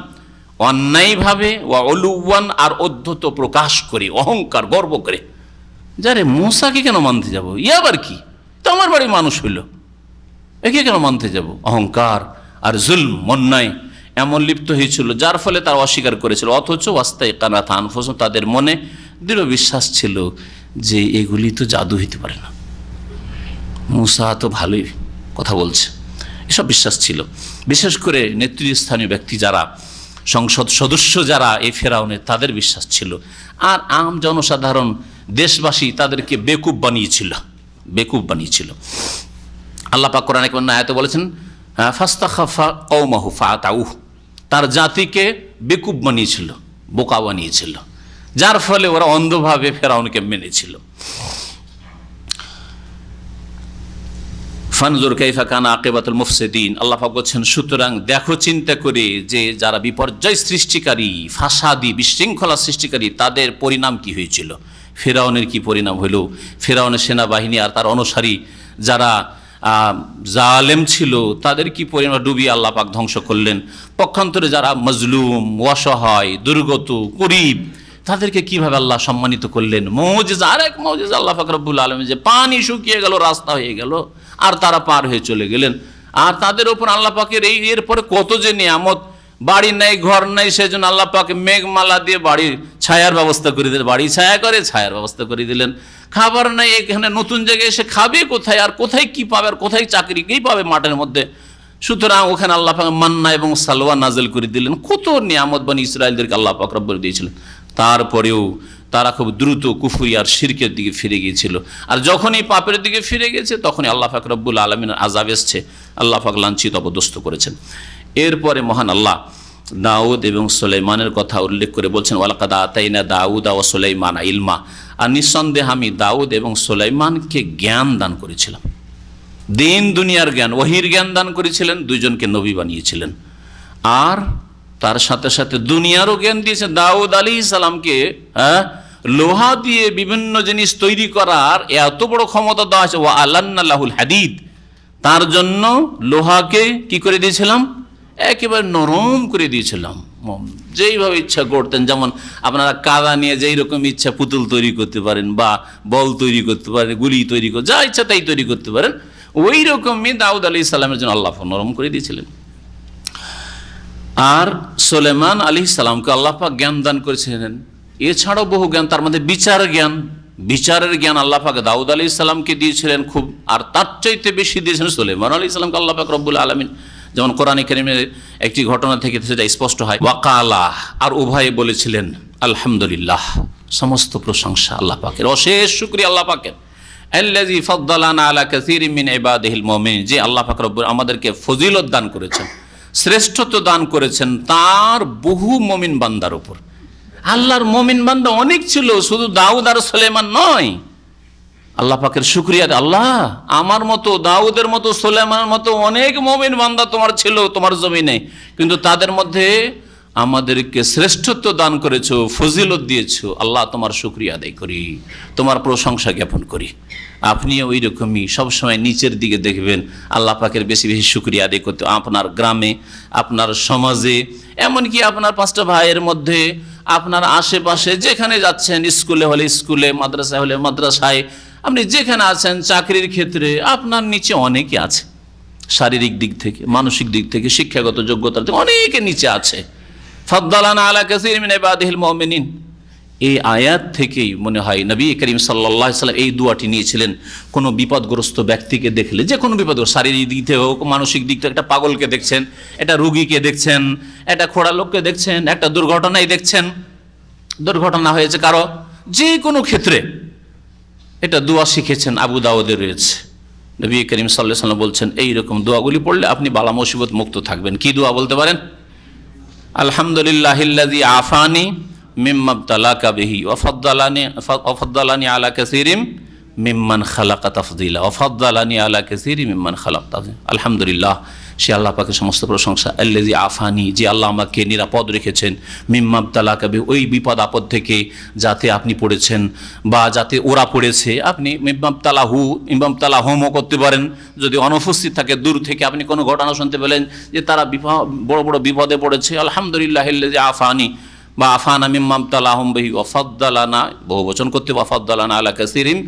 অন্যায়ভাবে, ওয়া উলুওয়ান আর অধ্যত প্রকাশ করে, অহংকার গর্ব করে। যারে মূসাকে কেন মানতে যাব, আবার কি, তো আমার বাড়ির মানুষ হইল, একে কেন মানতে যাব? অহংকার আর জুলম, অন্যায় এমন লিপ্ত হয়েছিল, যার ফলে তারা অস্বীকার করেছিল। অথচ ওয়াস্তাইকানাত আনফুসুহুম, তাদের মনে দৃঢ় বিশ্বাস ছিল যে এগুলি তো জাদু হইতে পারে না, মূসা তো ভালোই কথা বলছে, এসব বিশ্বাস ছিল। বিশেষ করে নেতৃস্থানীয় ব্যক্তি যারা, সংসদ সদস্য যারা এই ফেরাউনের, তাদের বিশ্বাস ছিল। আর আম জনসাধারণ, দেশবাসী তাদেরকে বেকুব বানিয়েছিল, বেকুব বানিয়েছিল। আল্লাহ পাক কোরআনে কোন আয়াতে বলেছেন, ফাস্তাখাফা কওমাহু ফাআতাউহু, তার জাতিকে বেকুব বানিয়েছিল, বোকা বানিয়েছিল, যার ফলে ওরা অন্ধভাবে ফেরাউনকে মেনেছিল। ফানজুর কাইফা কানা আকিবাতুল মুফসিদিন, আল্লাহ পাক বলেছেন সুতরাং দেখো চিন্তা করে যে যারা বিপর্যয় সৃষ্টিকারী, ফাসাদি, বিশৃঙ্খলা সৃষ্টিকারী, তাদের পরিণাম কি হয়েছিল। ফেরাউনের কি পরিণাম হইল? ফেরাউনের সেনাবাহিনী আর তার অনুসারী যারা জালেম ছিল, তাদের কি পরিণাম? ডুবিয়ে আল্লাহ পাক ধ্বংস করলেন। পক্ষান্তরে যারা মজলুম, অসহায়, দুর্গত, গরীব, তাদেরকে কিভাবে আল্লাহ সম্মানিত করলেন। মুজিজা, আরেক মুজিজা আল্লাহ পাক রব্বুল আলামিন, যে পানি শুকিয়ে গেল, রাস্তা হয়ে গেল, আর তারা পার হয়ে চলে গেলেন। আর তাদের উপর আল্লাহ পাকের এরপরে কত যে নিয়ামত, বাড়ি নেই, ঘর নেই, সেজন্য আল্লাহ পাক মেঘমালা দিয়ে বাড়ির ছায়ার ব্যবস্থা করে দিলেন, বাড়ি ছায়া করে ছায়ার ব্যবস্থা করে দিলেন। খাবার নেই, এখানে নতুন জায়গায় এসে খাবে কোথায়, আর কোথায় কি পাবে, আর কোথায় চাকরি কি পাবে মাঠের মধ্যে। সুতরাং ওখানে আল্লাহ পাক মান্না এবং সালওয়া নাজেল করে দিলেন। কত নিয়ামত বনি ইসরায়েলদেরকে আল্লাহ পাক রব্বুল দিয়েছিলেন। তারপরেও তারা খুব দ্রুত কুফরি আর শিরকের দিকে ফিরে গিয়েছিল। আর যখনই পাপের দিকে ফিরে গেছে, তখনই আল্লাহ পাক রব্বুল আলামিনের আযাব এসছে, আল্লাহ পাক লাঞ্ছিত অপদস্থ করেছেন। এরপরে মহান আল্লাহ দাউদ এবং সুলাইমানের কথা উল্লেখ করে বলছেন, ওয়ালাকাদ আতাইনা দাউদা ওয়া সুলাইমানা ইলমা, আর নিঃসন্দেহে আমি দাউদ এবং সুলাইমানকে জ্ঞান দান করেছিলাম, দিন দুনিয়ার জ্ঞান, ওহির জ্ঞান দান করেছিলেন, দুইজনকে নবী বানিয়েছিলেন। আর তার সাথে সাথে দুনিয়ারও জ্ঞান দিয়েছেন। দাউদ আলাইহিস সালামকে লোহা দিয়ে বিভিন্ন জিনিস তৈরি করার এত বড় ক্ষমতা দেওয়া আছে। ওয়া আলান্না লাহুল হাদিদ, তার জন্য লোহাকে কি করে দিয়েছিলাম, একেবারে নরম করে দিয়েছিলাম, যেইভাবে ইচ্ছা করতেন। যেমন আপনারা কাদা নিয়ে যেই রকম ইচ্ছা পুতুল তৈরি করতে পারেন, বা বল তৈরি করতে পারেন, গুলি তৈরি করতে, যা ইচ্ছা তাই তৈরি করতে পারেন, ওই রকমই দাউদ আলাইহিস সালামের জন্য আল্লাহ নরম করে দিয়েছিলেন। আর সুলাইমান আলাইহিস সালামকে আল্লাহ পাক জ্ঞান দান করেছিলেন, এছাড়াও বহু জ্ঞান, তার মধ্যে বিচার জ্ঞান, বিচারের জ্ঞান আল্লাহ পাক দাউদ আলাইহিস সালামকে দিয়েছিলেন খুব। আর তার চাইতে বেশি দিয়েছেন সুলাইমান আলাইহিস সালামকে আল্লাহ পাক রব্বুল আলামিন। যেমন কোরআনে কারীমের একটি ঘটনা থেকে সেটা স্পষ্ট হয়, ওয়াকালা, আর উভয়ে বলেছিলেন আলহামদুলিল্লাহ, সমস্ত প্রশংসা আল্লাহ পাকের, অশেষ শুকরিয়া আল্লাহ পাকের। আল্লাযী ফাদ্দালানা আলা কাসীরিম মিন ইবাদিহিল মুমিনিন, যে আল্লাহ পাক রব্বুল আমাদেরকে ফজিলত দান করেছেন, শ্রেষ্ঠত্ব দান করেছেন তার বহু মুমিন বান্দার উপর। আল্লাহর মুমিন বান্দা অনেক ছিল, শুধু দাউদ আর সুলাইমান নয়। আল্লাহ পাকের শুকরিয়া, আল্লাহ আমার মতো, দাউদের মতো, সুলাইমানের মতো অনেক মুমিন বান্দা তোমার ছিল তোমার জমিনে, কিন্তু তাদের মধ্যে আমাদেরকে শ্রেষ্ঠত্ব দান করেছো, ফজিলত দিয়েছো। আল্লাহ তোমার শুকরিয়া আদায় করি, তোমার প্রশংসা জ্ঞাপন করি। আপনি ওই রকমই সবসময় নিচের দিকে দেখবেন, আল্লাহ পাকের বেশি বেশি শুকরিয়া আদায় করতে, আপনার গ্রামে, আপনার সমাজে, এমনকি আপনার 5টা ভাইয়ের মধ্যে, আপনার আশেপাশে যেখানে যাচ্ছেন, স্কুলে হলে স্কুলে, মাদ্রাসায় হলে মাদ্রাসায়, আপনি যেখানে আছেন, চাকরির ক্ষেত্রে, আপনার নিচে অনেকে আছে, শারীরিক দিক থেকে, মানসিক দিক থেকে, শিক্ষাগত যোগ্যতার থেকে অনেকে নিচে আছে। ফাদ্দালানা আলা কাসীরিম মিন ইবাদিহিল মুমিনিন, এই আয়াত থেকেই মনে হয় নবী করিম সাল্লাল্লাহু আলাইহি সাল্লাম এই দোয়াটি নিয়েছিলেন। কোনো বিপদগ্রস্ত ব্যক্তিকে দেখলে, যে কোনো বিপদ, শারীরিক দিক থেকে হোক, মানসিক দিক থেকে, একটা পাগলকে দেখছেন, একটা রুগীকে দেখছেন, একটা খোড়া লোককে দেখছেন, একটা দুর্ঘটনায় দেখছেন, দুর্ঘটনা হয়েছে কারো, যে কোনো ক্ষেত্রে এটা দোয়া শিখেছেন, আবু দাউদে রয়েছে। নবী করিম সাল্লাল্লাহু আলাইহি সাল্লাম বলছেন এইরকম দোয়াগুলি পড়লে আপনি বালা মুসিবত মুক্ত থাকবেন। কি দোয়া বলতে পারেন? আলহামদুলিল্লাহিল্লাযী আফানি মিম্মা ইবতালাকা বিহি ওয়া ফাদ্দালানি আলা কাসীরিম মিম্মান খালাকা তাফদিলা ওয়া ফাদ্দালানি আলা কাসীরি মিম্মান খালাক তাফদিলা। আলহামদুলিল্লাহ, সে আল্লাহ পাকের সমস্ত প্রশংসা। আল্লাযী আফানি, যে আল্লাহ আমাকে নিরাপদ রেখেছেন, মিম্মা ইবতালাকা বিহি, ওই বিপদ আপদ থেকে যাতে আপনি পড়েছেন বা যাতে ওরা পড়েছে। আপনি মিম্মা ইবতালাহুমও করতে পারেন, যদি অনুপস্থিত থাকে দূর থেকে আপনি কোনো ঘটনা শুনতে পেলেন যে তারা বড় বড় বিপদে পড়েছে। আলহামদুলিল্লাহ আল্লাযী আফানি বা আফানা মিম্মা ইবতালাহুম বিহি ওয়া ফাদ্দালানা, বহুবচন করতে ওয়া ফাদ্দালানা আলা কাসীরিন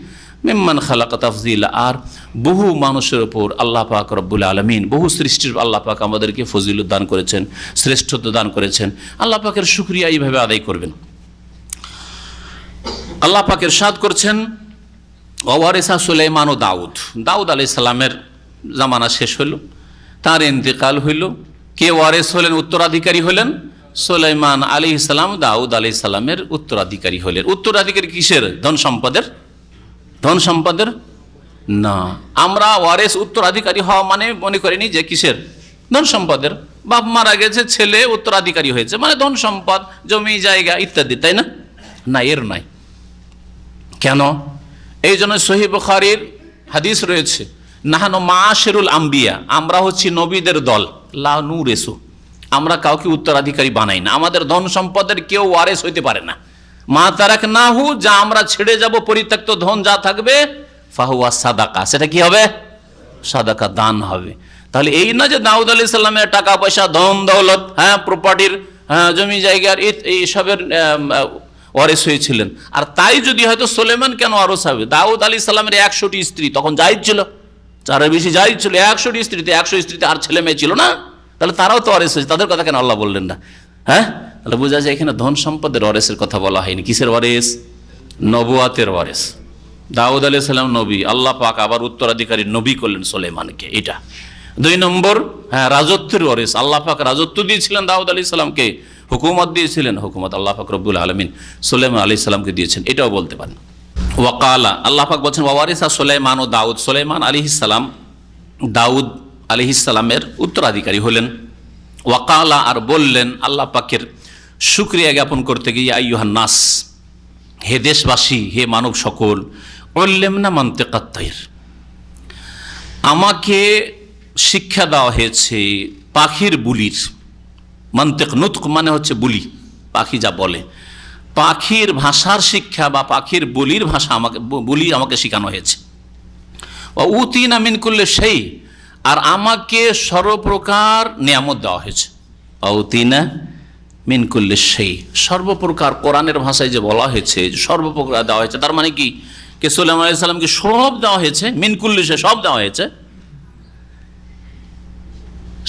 মিম্মান খালাকা তাফযীলা। আর বহু মানুষের উপর আল্লাহ পাক রব্বুল আলামিন, বহু সৃষ্টির আল্লাহ পাক আমাদেরকে ফজিলত দান করেছেন, শ্রেষ্ঠত্ব দান করেছেন। আল্লাহ পাকের শুকরিয়া এইভাবে আদায় করবেন। আল্লাহ পাক ইরশাদ করছেন, ওয়ারিসা সুলাইমান ও দাউদ। দাউদ আলাইহিস সালামের জামানা শেষ হইল, তার ইন্তেকাল হইল। কে ওয়ারিস হলেন, উত্তরাধিকারী হলেন? সুলাইমান আলাইহিস সালাম দাউদ আলাইহিস সালামের উত্তরাধিকারী হলেন। উত্তরাধিকারী কিসের? ধন সম্পদের? ধন সম্পদের না। আমরা ওয়ারিস উত্তরাধিকারী হওয়া মানে মনে করিনি যে কিসের? ধন সম্পদের। বাপ মারা গেছে, ছেলে উত্তরাধিকারী হয়েছে, মানে ধন সম্পদ, জমি জায়গা ইত্যাদি, তাই না? না, এর নাই। কেন? এই জন্য সহিহ বুখারীর হাদিস রয়েছে, নাহানু মাশিরুল আম্বিয়া, আমরা হচ্ছি নবীদের দল, লা নুরিসু, আমরা কাউকে উত্তরাধিকারী বানাই না। আমাদের ধন সম্পদের কেউ ওয়ারিস হইতে পারে না। মা তারাকনাহু, যা আমরা ছেড়ে যাব, পরিত্যক্ত ধন যা থাকবে, ফাহুয়া সাদাকা, সেটা কি হবে? সাদাকা, দান হবে। তাহলে এই না যে দাউদ আলাইহিস সালামের টাকা পয়সা, ধন দৌলত, প্রপার্টির, জমি জায়গার, এই সবের ওয়ারিস হয়েছিলেন। আর তাই যদি হয়তো সুলাইমান কেন ওয়ারিস হবে? দাউদ আলাইহিস সালামের 100টি স্ত্রী, তখন জায়েজ ছিল, চারের বেশি জায়েজ ছিল। 100টি স্ত্রীতে 100 স্ত্রীতে আর ছেলে মেয়ে ছিল না, তাহলে তারাও তো ওয়ারিস হয়েছে। তাদের কথা কেন আল্লাহ বললেন না? তাহলে বোঝা যায় এখানে ধন সম্পদের ওয়ারিসের কথা বলা হয়নি। কিসের ওয়ারিস? নবুয়াতের ওয়ারিস। দাউদ আলাইহিস সালাম নবী, আল্লাহ পাক আবার উত্তরাধিকারী নবী করলেন সুলাইমানকে। এটা 2 নম্বর। রাজত্বের ওয়ারিস, আল্লাহ পাক রাজত্ব দিয়েছিলেন দাউদ আলাইহিস সালামকে, হুকুমত দিয়েছিলেন, হুকুমত আল্লাহ পাক রব্বুল আলামিন সুলাইমান আলাইহিস সালামকে দিয়েছেন, এটাও বলতে পারেন। ওয়াকালা, আল্লাহ পাক বলছেন, ওয়ারিসা সুলাইমান ও দাউদ, সুলাইমান আলাইহিস সালাম দাউদ আলাইহিস সালামের উত্তরাধিকারী হলেন। ওয়াকালা, আর বললেন আল্লাহ পাকের শুকরিয়া জ্ঞাপন করতে গিয়ে, আইয়ুহান নাস, হে দেশবাসী, হে মানব সকল, উল্লিমনা মানতিকাত তায়র, আমাকে শিক্ষা দেওয়া হয়েছে পাখির বুলির। মানতিক, নুতক মানে হচ্ছে বুলি, পাখি যা বলে, পাখির ভাষার শিক্ষা বা পাখির বুলির ভাষা বুলি আমাকে শেখানো হয়েছে। ওয়া উতিনা মিন কুল্লি শাই, আর আমাকে সর্বপ্রকার নিয়ামত দেওয়া হয়েছে। উতিনা মিন কুল্লি শাই, সর্বপ্রকার, কোরআনের ভাষায় যে বলা হয়েছে সর্বপ্রকার দেওয়া হয়েছে, তার মানে কি? কে সুলাইমান আলাইহিস সালামকে সব দেওয়া হয়েছে, মিন কুল্লি শাই, সব দেওয়া হয়েছে।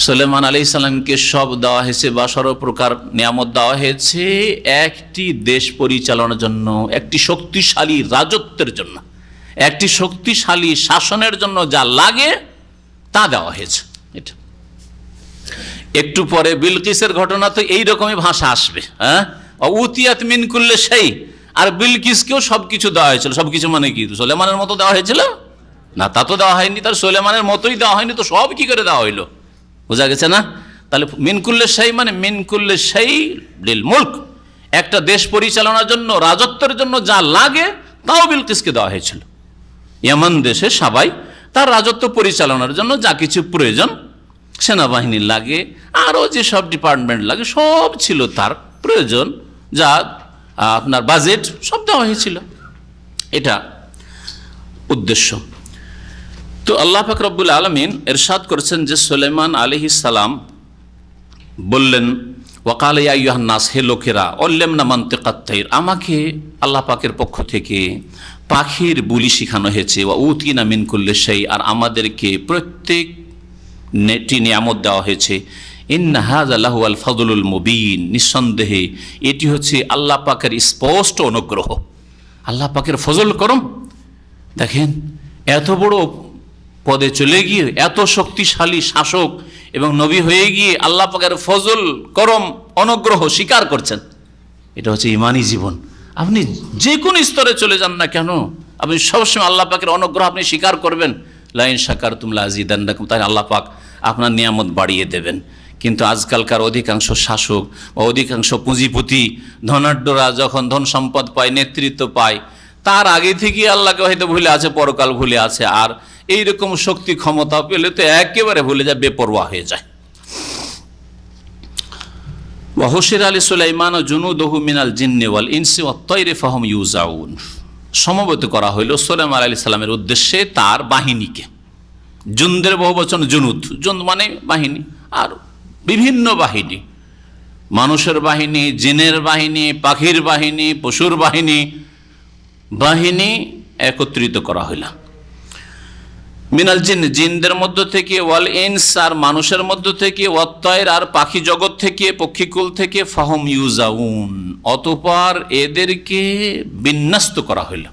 সুলাইমান আলাইহিস সালামকে সব দেওয়া হয়েছে বা সর্বপ্রকার নিয়ামত দেওয়া হয়েছে একটি দেশ পরিচালনার জন্য, একটি শক্তিশালী রাজত্বের জন্য, একটি শক্তিশালী শাসনের জন্য যা লাগে তা দেওয়া হয়েছে। এটা একটু পরে বিলকিসের ঘটনা, তো এইরকমই ভাষা আসবে। উতিয়াত মিন কুল্লি শাই, আর বিলকিসকেও সবকিছু দেওয়া হয়েছিল। সবকিছু মানে কি? সুলাইমানের মতো দেওয়া হয়েছিল না, তা তো দেওয়া হয়নি। তার সুলাইমানের মতোই দেওয়া হয়নি, তো সব কি করে দেওয়া হইলো? বোঝা গেছে না? তাহলে মিন কুল্লি শাই মানে মিন কুল্লি শাই লিল মুলক, একটা দেশ পরিচালনার জন্য, রাজত্বের জন্য যা লাগে তাও বিলকিসকে দেওয়া হয়েছিল। ইয়ামান দেশে সবাই তার রাজত্ব পরিচালনার জন্য যা কিছু প্রয়োজন, সেনাবাহিনী লাগে, আরও যে সব ডিপার্টমেন্ট লাগে, সব ছিল তার প্রয়োজন, যা আপনার বাজেট, সব দেওয়া হয়েছিল। এটা উদ্দেশ্য। তো আল্লাহ পাক রব্বুল আলামিন ইরশাদ করেছেন যে সুলাইমান আলাইহিস সালাম বললেন, ওয়াকালা ইয়া আইয়ুহান নাস, হে লোকেরা, উল্লিমনা মানতিকাত তায়র, আমাকে আল্লাহ পাকের পক্ষ থেকে পাখির বুলি শেখানো হয়েছে। ওয়া উতিনা মিন কুল্লি শাই, আর আমাদেরকে প্রত্যেকটি নিয়ামত দেওয়া হয়েছে। ইন্না হাযা লাহুয়াল ফাদলুল মুবিন, নিঃসন্দেহে এটি হচ্ছে আল্লাহ পাকের স্পষ্ট অনুগ্রহ, আল্লাহ পাকের ফজল করম। দেখেন, এত বড় পদে চলে গিয়ে, এত শক্তিশালী শাসক এবং নবী হয়ে গিয়ে আল্লাহ পাকের ফজল করম অনুগ্রহ স্বীকার করছেন। এটা হচ্ছে ইমানি জীবন। আপনি যে কোনো স্তরে চলে যান না কেন, আপনি সবসময় আল্লাহ পাকের অনুগ্রহ আপনি স্বীকার করবেন। লাইন শাকারতুম লাযিদান্নাকুম, তাই আল্লাহ পাক আপনার নিয়ামত বাড়িয়ে দেবেন। কিন্তু আজকালকার অধিকাংশ শাসক বা অধিকাংশ পুঁজিপতি, ধনাঢ্যরা যখন ধন সম্পদ পায়, নেতৃত্ব পায়, তার আগে থেকে আল্লাহকে হয়তো ভুলে আছে, পরকাল ভুলে আছে, আর এইরকম শক্তি ক্ষমতা পেলে তো একেবারে ভুলে যায়, বেপরোয়া হয়ে যায়। ওয়াহুশির আলী সুলাইমান ও জুনুদহু মিনাল জিন্নি ওয়াল ইনসি ওয়াত তায়রি ফাহুম ইউজাউন। সমবেত করা হইল সুলাইমান আলাইহিস সালামের উদ্দেশ্যে তার বাহিনীকে। জুনদের বহুবচন জুনুদ, জুন্দ মানে বাহিনী, আর বিভিন্ন বাহিনী, মানুষের বাহিনী, জিনের বাহিনী, পাখির বাহিনী, পশুর বাহিনী, বাহিনী একত্রিত করা হইল। মিনাল জিন, জিনদের মধ্য থেকে, ওয়াল ইনস আর মানুষের মধ্য থেকে, ওয়াত তায়র আর পাখি জগৎ থেকে, পক্ষীকুল থেকে, ফাহুম ইউজাউন, অতঃপর এদেরকে বিন্যস্ত করা হইল,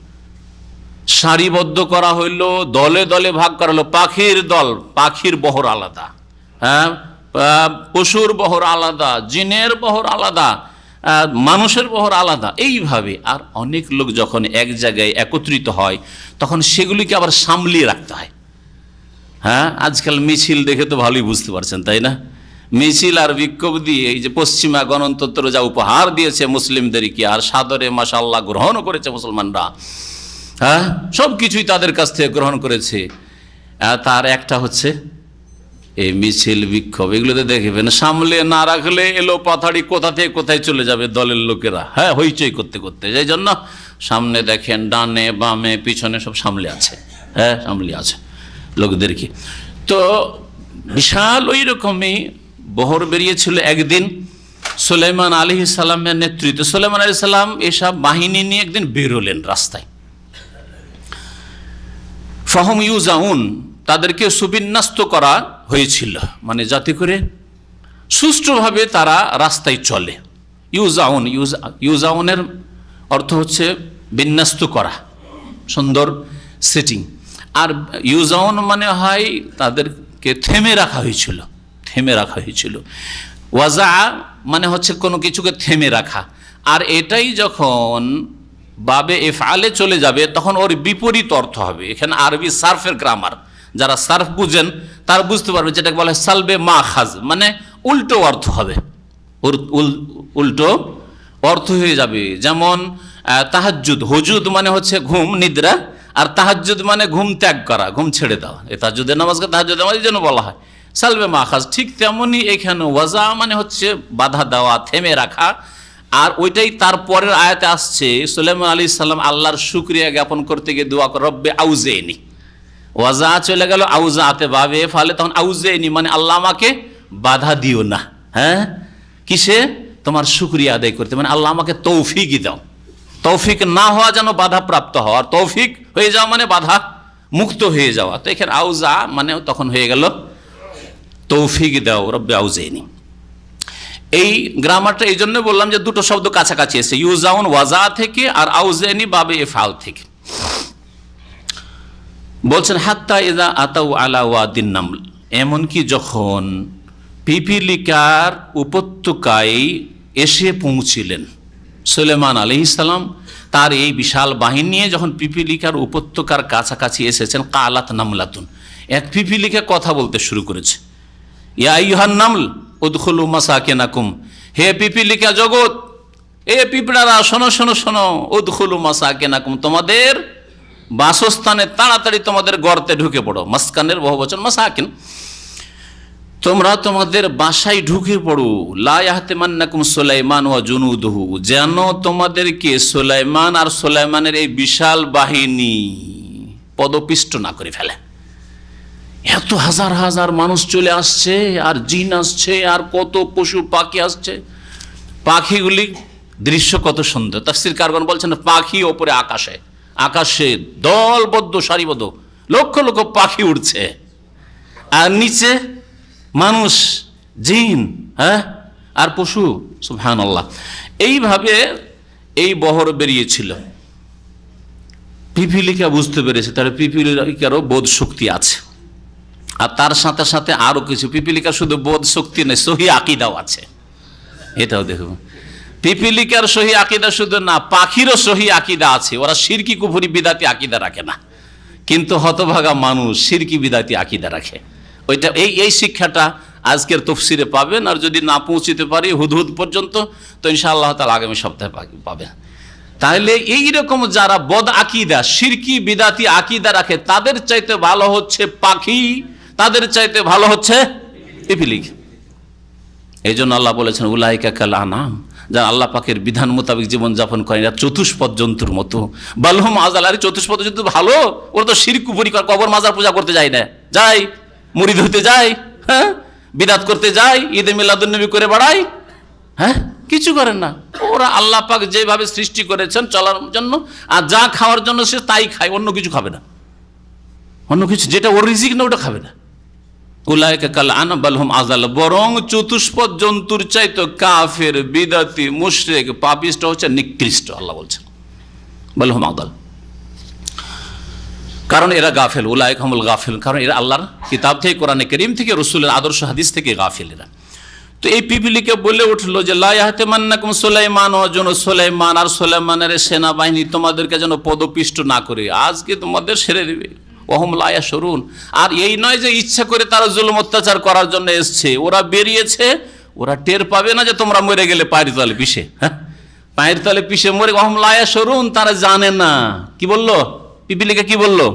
সারিবদ্ধ করা হইল, দলে দলে ভাগ করা হলো। পাখির দল, পাখির বহর আলাদা, হ্যাঁ, পশুর বহর আলাদা, জিনের বহর আলাদা, মানুষের বহর আলাদা, এইভাবে। আর অনেক লোক যখন এক জায়গায় একত্রিত হয় তখন সেগুলিকে আবার সামলিয়ে রাখতে হয়। হ্যাঁ, আজকাল মিছিল দেখে তো ভালোই বুঝতে পারছেন, তাই না? মিছিল আর বিক্ষোভ দিয়ে এই যে পশ্চিমা গণতন্ত্র যা উপহার দিয়েছে মুসলিমদেরকে, আর সাদরে মাশাআল্লাহ গ্রহণও করেছে মুসলমানরা, হ্যাঁ, সব কিছুই তাদের কাছ থেকে গ্রহণ করেছে। তার একটা হচ্ছে এই মিছিল বিক্ষোভ, এগুলোতে দেখবেন সামলে না রাখলে এলো পাথাড়ি কোথা থেকে কোথায় চলে যাবে দলের লোকেরা, হ্যাঁ, হইচই করতে করতে। সেই জন্য সামনে দেখেন, ডানে বামে পিছনে সব সামলে আছে, হ্যাঁ, সামলে আছে লোকদেরকে। তো বিশাল ওই রকমই বহর বেরিয়েছিল একদিন সুলাইমান আলাইহিস সালামের নেতৃত্বে। সুলাইমান আলাইহিস সালাম এসব বাহিনী নিয়ে একদিন বেরোলেন রাস্তায়। ফাহুম ইউজাউন, তাদেরকে সুবিন্যস্ত করা হয়েছিল, মানে যাতে করে সুষ্ঠুভাবে তারা রাস্তায় চলে। ইউজাউন, ইউজাউনের অর্থ হচ্ছে বিন্যস্ত করা, সুন্দর সেটিং। আর ইউজাউন মানে হয় তাদেরকে থেমে রাখা হয়েছিল, থেমে রাখা হয়েছিল। ওয়াজা মানে হচ্ছে কোনো কিছুকে থেমে রাখা। আর এটাই যখন বাবে এফআলে চলে যাবে তখন ওর বিপরীত অর্থ হবে। এখানে আরবি সার্ফের গ্রামার, যারা সার্ফ বুঝেন তারা বুঝতে পারবে, যেটাকে বলা হয় সালবে মাখাজ, মানে উল্টো অর্থ হবে, ওর উল্টো অর্থ হয়ে যাবে। যেমন তাহাজ্জুদ, হুজুদ মানে হচ্ছে ঘুম, নিদ্রা, আর তাহাজ্জুদ মানে ঘুম ত্যাগ করা, ঘুম ছেড়ে দেওয়া। এই তাহাজ্জুদের নামাজকে তাহাজ্জুদ নামাজ যেন বলা হয় সালবে মাখাজ। ঠিক তেমনই এখানে ওয়াজা মানে হচ্ছে বাধা দেওয়া, থেমে রাখা। আর ওইটাই তারপরের আয়াতে আসছে, সুলাইমান আলাইহিস সালাম আল্লাহর শুকরিয়া জ্ঞাপন করতে গিয়ে দোয়া করে, রব্বে আউজেনি। ওয়াজা চলে গেল আউজাতে বাবে ফালে, তখন আউজেনি মানে আল্লাহ আমাকে বাধা দিও না, হ্যাঁ, কিসে? তোমার শুকরিয়া আদায় করতে, মানে আল্লাহ আমাকে তৌফিকই দাও। তৌফিক না হওয়া যেন বাধা প্রাপ্ত হওয়া, আর তৌফিক হয়ে যাওয়া মানে বাধা মুক্ত হয়ে যাওয়া। তো এখানে আউজা মানে তখন হয়ে গেল তৌফিক দাও, রব্বে আউজেনি। এই গ্রামারটা এই জন্য বললাম যে দুটো শব্দ কাছাকাছি এসে, ইউজাউন ওয়াজা থেকে আর আউজেনি বাবে এফআল থেকে। বলছেন হাত্তা ইযা আতাউ আলা ওয়াদিন নামল, এমনকি যখন পিপিলিকার উপত্যকায় এসে পৌঁছিলেন সুলাইমান আলাইহিস সালাম, তার এই বিশাল বাহিনী নিয়ে যখন পিপিলিকার উপত্যকার কাছাকাছি এসেছেন, কালাত নামলাতুন, এক পিপিলিকা কথা বলতে শুরু করেছে। ইয়া আইয়ুহান নামল উদখুলু মাসাকিনাকুম, হে পিপিলিকা জগৎ, এ পিঁপড়ারা শোনো শোনো শোনো, উদখুলু মাসাকিনাকুম, তোমাদের বাসস্থানে তাড়াতাড়ি তোমাদের গর্তে ঢুকে পড়ো। মাসকানের বহুবচন মাসাকিন, তোমরা তোমাদের বাসায় ঢুকে পড়ো। লা ইয়াহতিমান্নাকুম সুলাইমান ওয়া জুনুদুহু, যেন তোমাদেরকে সুলাইমান আর সুলাইমানের এই বিশাল বাহিনী পদপিষ্ট না করে ফেলে। এত হাজার হাজার মানুষ চলে আসছে, আর জিন আসছে, আর কত পশু পাখি আসছে। পাখিগুলি দৃশ্য কত সুন্দর, তাফসীর কারগণ বলছেন পাখি ওপরে আকাশে, আকাশে দলবদ্ধ সারিবদ্ধ লক্ষ লক্ষ পাখি উঠছে, আর নিচে মানুষ, জিন, হ্যাঁ, আর পশু। সুবহানাল্লাহ। এইভাবে এই বহর বেরিয়েছিল। পিপিলিকা বুঝতে পেরেছে তার পিপিলিকারও বোধ শক্তি আছে, আর তার সাথে সাথে আরো কিছু, পিপিলিকার শুধু বোধ শক্তি নেই, সহি আকিদাও আছে। এটাও দেখব, পিপিলিকার সহি আকিদা শুধু না, পাখিরও সহি আকিদা আছে। ওরা শিরকি কুফরি বিদাতি আকিদা রাখে না, কিন্তু হতভাগা মানুষ শিরকি বিদাতি আকিদা রাখে। ওইটা এই শিক্ষাটা আজকের তফসিরে পাবেন, আর যদি না পৌঁছিতে পারি হুদহুদ পর্যন্ত, তো ইনশাআল্লাহ তাআলা আগামী সপ্তাহে পাবেন। তাহলে এইরকম যারা বদ আকিদা, শিরকি বিদাতি আকিদা রাখে, তাদের চাইতে ভালো হচ্ছে পাখি, তাদের চাইতে ভালো হচ্ছে পিপিলিক। এই জন্য আল্লাহ বলেছেন উলাইকা কাল আনাম, যারা আল্লাহ পাকের বিধান মোতাবেক জীবনযাপন করেন এরা চতুষ্পদ জন্তুর মতো। বালহুম আযাল, আর চতুষ্পদ জন্তু ভালো, ওরা তো শিরক কুফরি করে, কবর মাজার পূজা করতে যায় না, যায় মুরিদ হতে যায়, হ্যাঁ বিদাত করতে যায়, ঈদে মিলাদুন নবী করে বেড়ায়, হ্যাঁ কিছু করেন না। ওরা আল্লাহ পাক যেভাবে সৃষ্টি করেছেন চলার জন্য, আর যা খাওয়ার জন্য সে তাই খায়, অন্য কিছু খাবে না, অন্য কিছু যেটা ওর রিজিক না ওটা খাবে না। উলাইকা কাল আনাম বাল হুম আযাল, বরং চতুষ্পদ জন্তুর চাইতে কাফের, বিদাতি, মুশরিক, পাপিষ্ট হচ্ছে নিকৃষ্ট। আল্লাহ বলছেন বাল হুম আযাল, কারণ এরা গাফেল। উলাইকা হুমুল গাফিল, কারণ এরা আল্লাহর কিতাব থেকে, কোরআনে কারীম থেকে, রাসূলের আদর্শ হাদিস থেকে গাফিল এরা। তো এই পিপিলিকে বলে উঠলো যে লা ইয়াহতামান্নাকুম সুলাইমান ওয়া জুনু, সুলাইমান আর সুলাইমানের সেনাবাহিনী তোমাদেরকে যেন পদপিষ্ট না করে, আজকে তোমাদের সেরে দেবে। ওহম লা ইয়াশউরুন, আর এই নয় যে ইচ্ছা করে তারা জুলুম অত্যাচার করার জন্য এসছে, ওরা বেরিয়েছে, ওরা টের পাবে না যে তোমরা মরে গেলে পায়ের তলে পিষে, হ্যাঁ পায়ের তলে পিষে মরে। ওহম লা ইয়াশউরুন, তারা জানে না। কি বললো পিপিলিকে, কি বললো?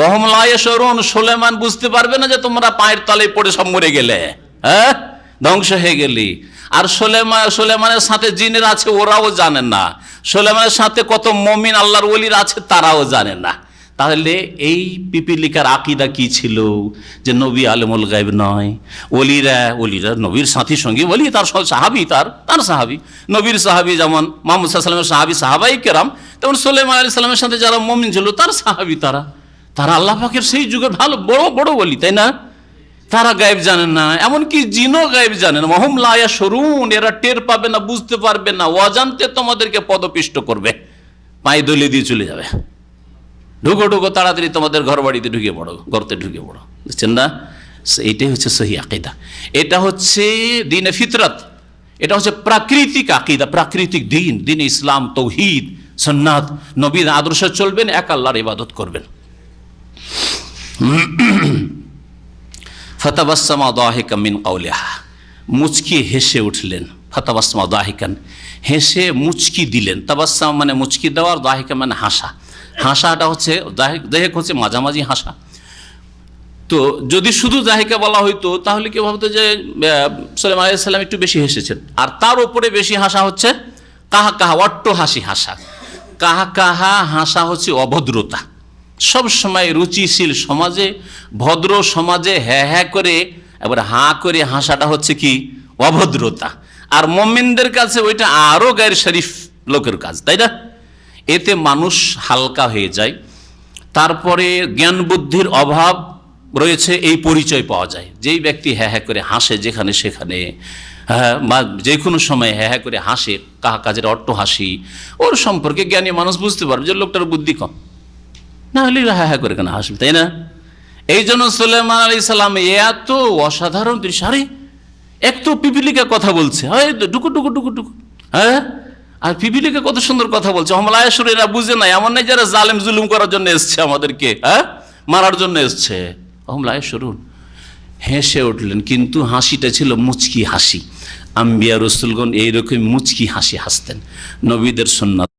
ওহম লা ইয়াশউরুন, সুলাইমান বুঝতে পারবে না যে তোমরা পায়ের তলে পড়ে সব মরে গেলে, হ্যাঁ ধ্বংস হয়ে গেলি। আর সুলাইমানের সাথে জিনের আছে, ওরাও জানেন না। সুলাইমানের সাথে কত মুমিন আল্লাহর ওলির আছে, তারাও জানেন না। তাহলে এই পিপিলিকার আকিদা কি ছিল? যে নবী আলেমুল গায়ব নয়, ওলিরা নবীর সাথী সঙ্গী, ওলি তার সাহাবি, তার সাহাবি, নবীর সাহাবি, যেমন মুহাম্মদ সাল্লাল্লাহু আলাইহি ওয়াসাল্লামের সাহাবি সাহাবাই কেরাম, তেমন সুলাইমান আলাইহিস সালামের সাথে যারা মুমিন ছিল তার সাহাবি, তারা আল্লাহ পাকের সেই যুগের ভালো বড় বড় ওলি, তাই না? তারা গায়েব জানেন না, এমনকি জিনও গায়েব জানেন না। ওহম লা ইয়াশউরুন, এরা টের পাবে না, বুঝতে পারবে না, অজান্তে তোমাদেরকে পদপিষ্ট করবে, পায়ে দলিয়ে দিয়ে চলে যাবে। ঢুকো ঢুকো তাড়াতাড়ি তোমাদের ঘর বাড়িতে ঢুকে পড়ো, গর্তে ঢুকে পড়ো, বুঝছেন না? এইটাই হচ্ছে সহি আকিদা, এটা হচ্ছে দ্বীনে ফিতরত, এটা হচ্ছে প্রাকৃতিক আকিদা, প্রাকৃতিক দিন, দ্বীন ইসলাম, তৌহিদ, সুন্নাত, নবীর আদর্শ চলবেন, এক আল্লাহর ইবাদত করবেন। ফাতাবাসসামা দাহিকাম মিন কাওলিহা, মুচকি হেসে উঠলেন। ফাতাবাসসামা দাহিকান, হেসে মুচকি দিলেন। তাবাসসাম মানে মুচকি দেওয়া, আর দাহিকা মানে হাসা। হাসাটা হচ্ছে দাহিক হচ্ছে মাঝামাঝি হাসা। তো যদি শুধু দাহিকা বলা হইতো তাহলে কেউ ভাবতো যে সুলাইমান আলাইহিস সালাম একটু বেশি হেসেছেন। আর তার উপরে বেশি হাসা হচ্ছে কাহা কাহা, অট্ট হাসি হাসা। কাহা কাহা হাসা হচ্ছে অভদ্রতা। সব সময় রুচিশীল সমাজে, ভদ্র সমাজে হ্যাঁ হ্যাঁ করে, এবার হাঁ করে হাসাটা হচ্ছে কি? অভদ্রতা। আর মুমিনদের কাছে ওইটা আরো গায়ের শরীফ লোকের কাজ, তাই না? এতে মানুষ হালকা হয়ে যায়। তারপরে জ্ঞান বুদ্ধির অভাব রয়েছে, এই পরিচয় পাওয়া যায়। যেই ব্যক্তি হ্যাঁ হ্যাঁ করে হাসে যেখানে সেখানে, হ্যাঁ বা যে কোনো সময় হ্যাঁ হ্যাঁ করে হাসে, কাহা কাজের অট্ট হাসি, ওর সম্পর্কে জ্ঞানী মানুষ বুঝতে পারবে যে লোকটার বুদ্ধি কম, না হলে হ্যাঁ হ্যাঁ করে কেন হাসবে, তাই না? এই জন্য সুলাইমান আলাইহিস সালাম এত অসাধারণ দৃশ্য, আরে এক তো পিপিলিকা কথা বলছে, ডুকু ডুকু ডুকু ডুকু, হ্যাঁ, আর পিপিলিকা কত সুন্দর কথা বলছে। ওহম লা ইয়াশউরুন, এরা বুঝে নাই, এমন নাই যারা জালেম জুলুম করার জন্য এসছে, আমাদেরকে হ্যাঁ মারার জন্য এসছে। ওহম লা ইয়াশউরুন, হেসে উঠলেন, কিন্তু হাসিটা ছিল মুচকি হাসি। আম্বিয়া রাসূলগণ এইরকম মুচকি হাসি হাসতেন, নবীদের সুন্নাত।